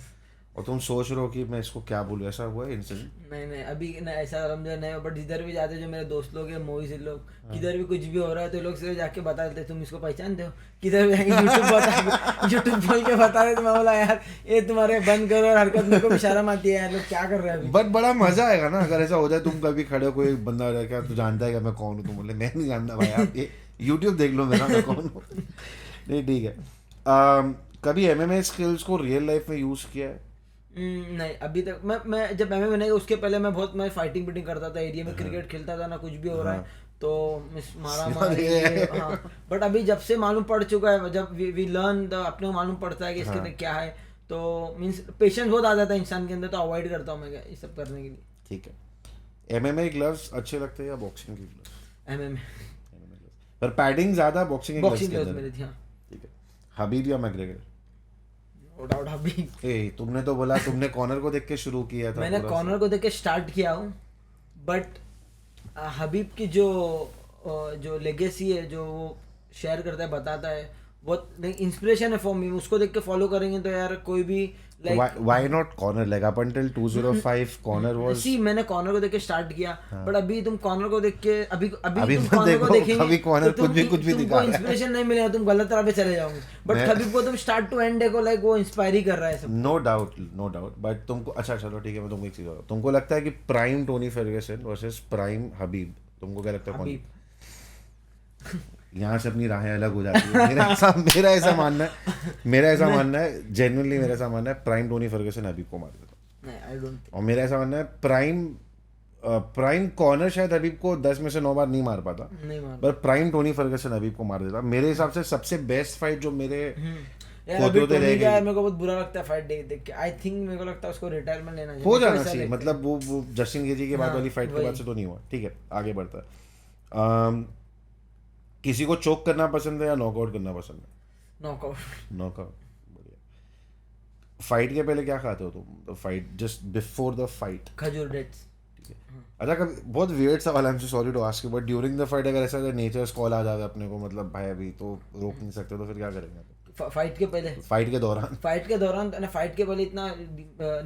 A: और तुम सोच रहे हो कि मैं इसको क्या बोलूँ, ऐसा हुआ है इंसिडेंट?
C: नहीं अभी ना ऐसा रमजान नहीं, बट जिधर भी जाते जो मेरे दोस्त लोग हैं, मोहित से लोग, किधर भी कुछ भी हो रहा है तो लोग से जाके बता देते तुम इसको पहचानते हो, किधर भी जाएंगे यूट्यूब खोल के बता देते। मैं बोला यार ये तुम्हारे बंद करो और हरकत, मेरे को भी शर्म आती है यार, लोग क्या कर रहे हैं अभी।
A: बट बड़ा मजा आएगा ना अगर ऐसा हो जाए, तुम कभी खड़े हो, कोई बंदा रह क्या तू जानता है कि मैं कौन हूँ, तुम बोले मैं नहीं जानता भाई, आप ये यूट्यूब देख लो मेरा, मैं कौन हूँ। नहीं ठीक है। कभी एमएमए स्किल्स को रियल लाइफ में यूज किया है?
C: नहीं अभी तक मैं जब एमएमए नहीं, उसके पहले मैं फाइटिंग बीटिंग करता था, एरिया में क्रिकेट खेलता था ना, कुछ भी हो रहा है तो मारा मारी। हाँ, बट अभी जब से मालूम पड़ चुका है, जब वी लर्न, अपने को मालूम पड़ता है कि इसके अंदर क्या है, तो मीन्स पेशेंस बहुत आ जाता है इंसान के अंदर, तो अवॉइड करता हूँ मैं ये सब करने के लिए।
A: ठीक है। एमएमए ग्लव्स अच्छे लगते हैं या बॉक्सिंग के ग्लव्स?
C: एमएमए
A: पर पैडिंग ज्यादा बॉक्सिंग के
C: बॉक्सिंग
A: ग्लव्स
C: ग्लव्स
A: के
C: मेरे
A: अंदर
C: थी।
A: है।
C: हाँ,
A: ठीक है। हबीब या मैग्रेगर?
C: नो डाउट अभी
A: तुमने तो बोला तुमने कॉर्नर को देख के शुरू किया था।
C: मैंने कॉर्नर को देख के स्टार्ट किया हूँ, बट हबीब की जो लेगेसी है, जो वो शेयर करता है, बताता है, बहुत इंस्पिरेशन है फॉर मी। उसको देख के फॉलो करेंगे तो यार कोई भी like
A: why not corner, like up until 205 corner was.
C: See मैंने कॉर्नर को देख के स्टार्ट किया, बट अभी तुम कॉर्नर को देख के अभी
A: अभी
C: तुम
A: मत
C: कॉर्नर को
A: देखो,
C: देखेंगे
A: कभी कॉर्नर
C: तो
A: कुछ भी दिखा
C: तुमको
A: रहा है।
C: इंस्पिरेशन नहीं मिलेगा, तुम गलत राह पे चले जाओगे। बट हबीब को तुम स्टार्ट टू एंड देखो, लाइक वो इंस्पायर ही कर रहा है सब।
A: नो डाउट बट तुमको, अच्छा चलो ठीक है, मैं तुमको एक चीज बताऊं, तुमको लगता है कि prime Tony Ferguson versus prime Habib, तुमको क्या लगता है कौन?
C: हबीब
A: यहाँ से अपनी राहें अलग हो जाती है। मेरा ऐसा मानना है जेन्युइनली, मेरा ऐसा मानना है प्राइम टोनी फर्ग्यूसन हबीब को मार देता।
C: नहीं, आई डोंट
A: और मेरा ऐसा मानना है प्राइम कॉर्नर शायद हबीब को 10 में से 9 बार नहीं मार पाता,
C: नहीं मार।
A: पर प्राइम टोनी फर्ग्यूसन हबीब को मार देता। मेरे हिसाब से सबसे बेस्ट फाइट जो मेरे
C: यार
A: होते
C: अभी
A: होते
C: टोनी
A: रह
C: का यार
A: गई,
C: मेरे को बहुत बुरा लगता है फाइट देख के। आई थिंक मेरे को लगता है उसको रिटायरमेंट लेना चाहिए,
A: हो
C: मेरे को
A: जाना
C: ऐसा
A: चाहिए।
C: लगता है।
A: मतलब वो जस्टिन गेजी के बाद
C: हाँ,
A: वाली फाइट के
C: वही।
A: बाद से तो नहीं हुआ। ठीक है, आगे बढ़ता है। किसी को चोक करना पसंद है या नॉकआउट करना पसंद है?
C: नॉकआउट।
A: नॉकआउट, बढ़िया। फाइट के पहले क्या खाते हो तुम? Fight just before the fight?
C: खजूर डेट्स।
A: ठीक है। अच्छा, कभी बहुत वियर्ड सवाल, I am so sorry to ask you, but during the fight अगर ऐसा नेचर्स कॉल आ जाता है अपने को, मतलब भाई अभी तो रोक नहीं सकते, तो फिर क्या करेंगे?
C: फाइट के पहले,
A: फाइट के दौरान?
C: फाइट के दौरान ना, फाइट के पहले इतना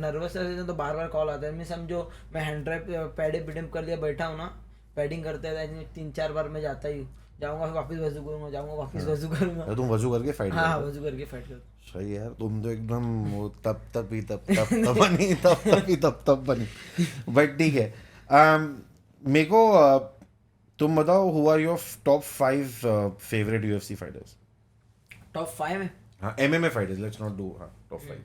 C: नर्वस रहते हैं तो बार बार कॉल आता है। मैं समझो मैं हैंड ड्राइव पैडिंग कर लिया, बैठा हूँ ना, पैडिंग करते हैं 3-4 बार मैं जाता ही हूँ, जाऊँगा वापस वजू करूँगा, जाऊँगा वापस वजू करूँगा।
A: तो तुम वजू करके फाइट
C: हाँ,
A: करते हो?
C: वजू करके फाइट करता
A: सही है यार, तुम तो एकदम वो तब बनी। बट ठीक है। मेरे को तुम बताओ, who are your top 5 favourite UFC fighters?
C: Top 5 में
A: हाँ, MMA fighters, let's not do, हाँ, top 5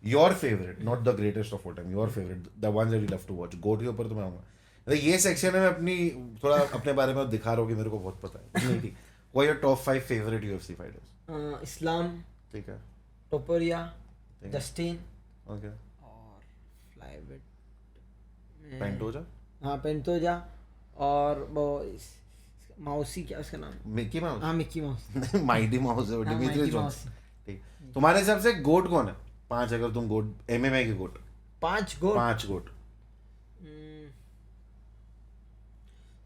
A: your favourite, not the greatest of all time, your favourite, the ones that you love to watch. Goat के ऊपर तो मैं आऊंगा, मतलब ये सेक्शन है, मैं अपनी थोड़ा अपने बारे में दिखा रहा हूँ कि मेरे को बहुत पता है। नहीं ठीक, वो your top 5 favourite UFC fighters?
C: Islam,
A: ठीक है,
C: टोपरिया,
A: ठीक है,
C: जस्टिन
A: ओके,
C: और फ्लाईवेट
A: पेंटोजा,
C: हाँ पेंटोजा, और वो माउसी, क्या उसका नाम?
A: Mickey Mouse?
C: हाँ, मिक्की माउस।
A: माइटी माउस है,
C: हाँ,
A: डिमिट्रियस
C: माइटी
A: जॉनसन।
C: माउस।
A: ठीक, तुम्हारे हिसाब से गोट कौन है? 5 अगर तुम गोट, एमएमए के गोट,
C: 5 गोट।
A: 5 गोट।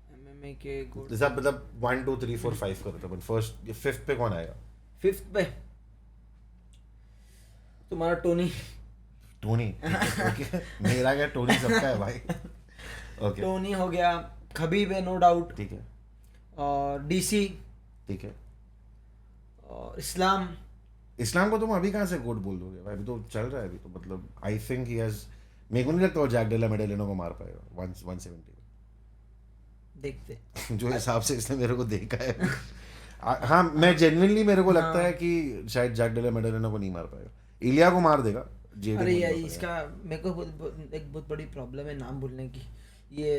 C: एमएमए एमएमए के गोट।
A: जैसा मतलब 1 2 3 4 5 करो तो फर्स्ट 5th पे कौन आएगा?
C: 5th पे तुम्हारा टोनी।
A: Tony, okay. मेरा क्या, टोनी सबका है भाई। ओके,
C: टोनी हो गया, खबीब है नो डाउट,
A: ठीक है,
C: और डीसी,
A: ठीक है।
C: और इस्लाम।
A: इस्लाम को तुम अभी कहाँ से गोट बोल दोगे भाई? अभी तो चल रहा है, अभी तो मतलब आई थिंक ही हैज, मेरे को नहीं लगता वो जैक डेला मेडेलिनो को मार पाएगा 170
C: देखते
A: जो हिसाब से इसने मेरे को देखा है। हाँ, मैं जेन्युइनली मेरे को लगता है कि शायद जैक डेला मेडेलिनो को नहीं मार पाएगा, इलिया को मार देगा।
C: अरे यार इसका मेरे को एक बहुत बड़ी प्रॉब्लम है नाम भूलने की। ये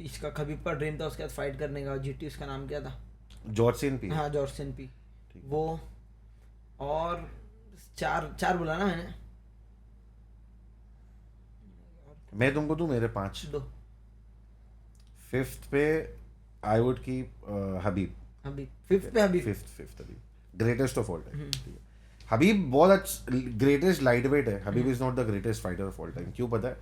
C: इसका खबीब का ड्रीम था उसके बाद फाइट करने का, जीटी उसका नाम क्या था?
A: George Sen P.
C: हाँ जॉर्ज सेन पी, वो। और चार बोला ना मैंने?
A: मैं तुमको दूं मेरे 5।
C: दो।
A: 5th पे I would keep Habib.
C: 5th पे Habib.
A: 5th Habib, greatest of all time. Habib बहुत अच्छा, ग्रेटेस्ट लाइट वेट है। Habib is not the greatest fighter of all time. क्यों पता है?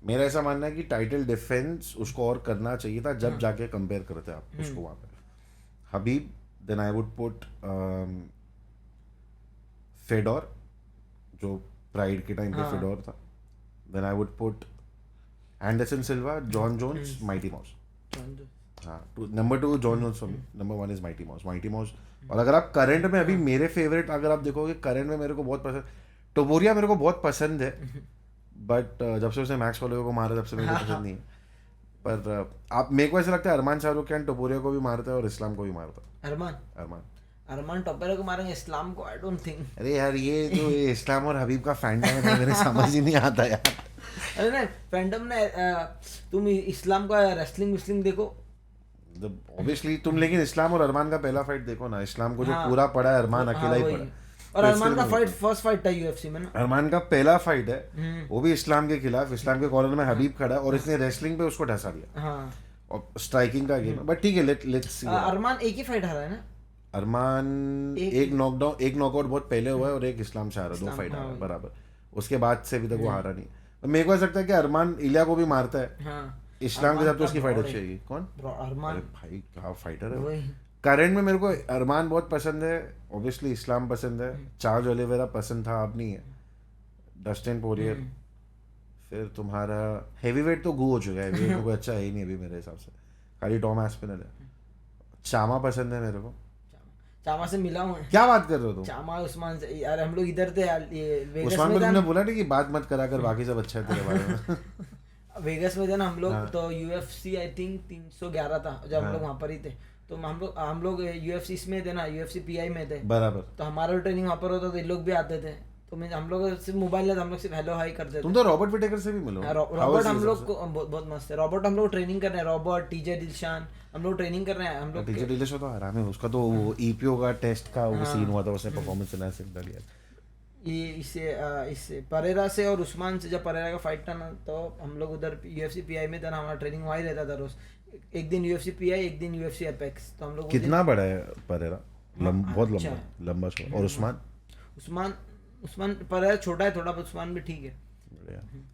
A: मेरा ऐसा मानना है कि टाइटल डिफेंस उसको और करना चाहिए था जब जाके कंपेयर करते आप उसको वहाँ पे। Habib, then I would put Fedor, जो प्राइड के टाइम पे फेडोर था। Then I would put Anderson Silva, Jon Jones, Mighty Mouse. हाँ, number 2 Jon Jones, number 1 is Mighty Mouse. Mighty Mouse. और अगर आप करंट में अभी मेरे फेवरेट अगर आप देखोगे करंट में, मेरे को बहुत पसंद टोबोरिया, मेरे को बहुत पसंद है, बट जब से उसने मैक्स होलोवे को मारा तब से मेरे को पसंद नहीं है। पर आप, मेरे को ऐसा लगता है अरमान शाहरुख टोबोरिया को भी मारता है और इस्लाम को भी मारता है।
C: अरमान टोबोरिया को मारेंगे, इस्लाम को आई डोंट थिंक।
A: अरे यार ये जो इस्लाम और हबीब का फैंडम है, मेरे समझ ही नहीं आता यार।
C: अरे नहीं फैंडम ने, तुम इस्लाम का रेसलिंग देखो
A: ऑब्वियसली तुम, लेकिन इस्लाम और अरमान का पहला फाइट देखो ना। इस्लाम को जो पूरा पड़ा है, अरमान अकेला ही पड़ा।
C: और अरमान का फर्स्ट फाइट था यूएफसी में ना।
A: अरमान का पहला फाइट है, वो भी इस्लाम के खिलाफ। इस्लाम के कॉर्नर में हबीब खड़ा और इसने रेसलिंग पे उसको ढसा दिया। और स्ट्राइकिंग का गेम, बट ठीक है, लेट्स सी।
C: अरमान एक ही फाइट हारा है ना?
A: अरमान एक नॉकडाउन, एक नॉकआउट बहुत पहले हुआ है और एक इस्लाम से हारा, 2 फाइट हारा बराबर। उसके बाद से अभी तक वो हारा नहीं। मेरे को ऐसा लगता है कि अरमान इलिया को भी मारता है। इस्लाम के साथ तो उसकी फाइट अच्छी है। कौन?
C: अरमान।
A: भाई क्या फाइटर है। करंट में मेरे को अरमान बहुत पसंद है, ऑब्वियसली इस्लाम पसंद है, चार्ल्स ओलिवेरा पसंद था, अब नहीं है। डस्टिन पोरियर, फिर तुम्हारा हेवीवेट तो गू हो चुका है, हेवीवेट कोई अच्छा है ही नहीं अभी मेरे हिसाब से, खाली टॉम एस्पिनल है। चामा पसंद है मेरे को।
C: चामा से मिला हूँ।
A: क्या बात कर रहे हो तुम?
C: चामा उस्मान से यार, हम लोग इधर थे यार, ये वेगस
A: उस्मान
C: में
A: को तुमने बोला नहीं कि बात मत करा कर, बाकी सब अच्छा है तेरे बारे में।
C: वेगस में थे ना हम लोग, तो यूएफसी आई थिंक 311 था जब हम लोग वहाँ पर ही थे। तो हम लोग यूएफसी इसमें थे ना, यूएफसी पीआई में थे बराबर। तो हमारा ट्रेनिंग वहाँ पर होता था, ये लोग भी आते थे। तो हम लोग सिर्फ मोबाइल लेते, हम लोग सिर्फ हेलो हाई करते थे।
A: तुम तो रॉबर्ट विटेकर से भी मिलो।
C: रॉबर्ट हम लोग को बहुत मस्त है। रॉबर्ट हम लोग ट्रेनिंग कर रहे हैं, रॉबर्ट, टीजे दिलशान, हम लोग ट्रेनिंग कर रहे हैं। हम लोग
A: टीजे दिलशान तो आराम है, उसका तो ईपीओ का टेस्ट का वो सीन हुआ था, उसने परफॉर्मेंस एनालिसिस कर लिया।
C: ये इससे परेरा से और उस्मान से, जब परेरा का फाइट था ना, तो हम लोग उधर यूएफसी पीआई में था ना, हमारा ट्रेनिंग वहीं रहता था रोज। एक दिन यूएफसी पीआई, एक दिन यूएफसी एपेक्स। तो हम लोग
A: कितना बड़ा है परेरा? बहुत लंबा छोटा। और
C: उस्मान परेरा छोटा है थोड़ा, उस्मान भी ठीक है।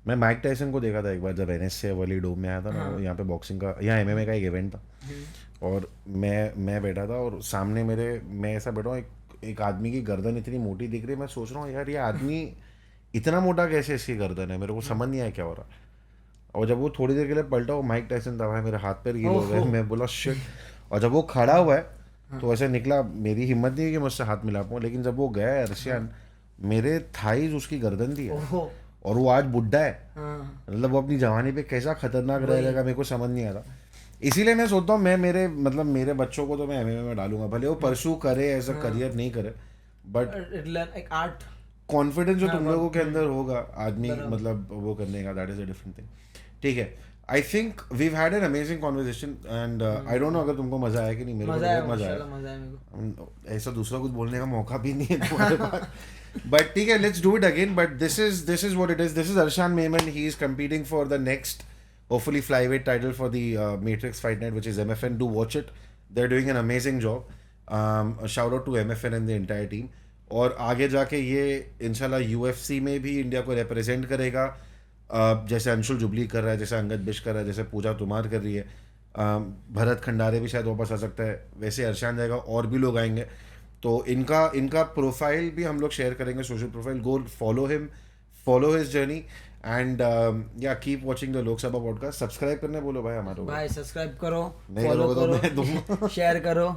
A: मैं माइक टायसन को देखा था एक बार जब एनएसए वाली डोम में आया था ना, यहाँ पे बॉक्सिंग का, यहाँ एमएमए का एक इवेंट था, और मैं बैठा था और सामने मैं ऐसा बैठा हूँ, एक आदमी की गर्दन इतनी मोटी दिख रही है। मैं सोच रहा हूँ यार ये आदमी इतना मोटा कैसे, इसकी गर्दन है, मेरे को समझ नहीं आया क्या हो रहा। और जब वो थोड़ी देर के लिए पलटा, वो माइक टायसन था भाई, मेरे हाथ पैर गीले हो गए। मैं बोला शिट। और जब वो खड़ा हुआ है तो ऐसे निकला, मेरी हिम्मत नहीं है कि मुझसे हाथ मिला पाऊँ, लेकिन जब वो गया रशियन, मेरे थाईज उसकी गर्दन थी। और वो आज बुढ़ा है, मतलब वो अपनी जवानी पे कैसा खतरनाक रहेगा, मेरे को समझ नहीं आ रहा। इसीलिए मैं सोचता हूँ मैं मेरे बच्चों को तो मैं एमएमए में डालूंगा, भले वो परसू करे एज अ करियर नहीं करे, बट
C: एक आर्ट
A: कॉन्फिडेंस जो तुम लोगों के अंदर होगा आदमी, मतलब वो करने का, that is a different thing. ठीक है, I think we've had an amazing conversation and I don't know अगर तुमको मजा आया कि नहीं। मेरे को बहुत मजा आया। ऐसा दूसरा कुछ बोलने का मौका भी नहीं है तुम्हारे पास, बट ठीक है, let's do it again. But this is what it is. This is Arshan Memon. He is competing for the next hopefully flyweight title for the Matrix Fight Night, which is MFN. Do watch it. They're doing an amazing job. A shout out to MFN and the entire team. और आगे जाके ये इंशाल्लाह UFC में भी इंडिया को रिप्रेजेंट करेगा, जैसे अंशुल जुबली कर रहा है, जैसे अंगद बिश कर रहा है, जैसे पूजा तुमार कर रही है। भरत खंडारे भी शायद वापस आ सकता है, वैसे अर्शान जाएगा, और भी लोग आएंगे। तो इनका प्रोफाइल भी हम लोग शेयर करेंगे, social profile. Go follow him, follow his journey, and या keep watching the Lok Sabha podcast. Subscribe करने बोलो भाई हमारे को।
C: भाई सब्सक्राइब करो,
A: नहीं
C: फॉलो
A: करोगे तो मैं
C: करो,
A: दूंगा।
C: शेयर करो,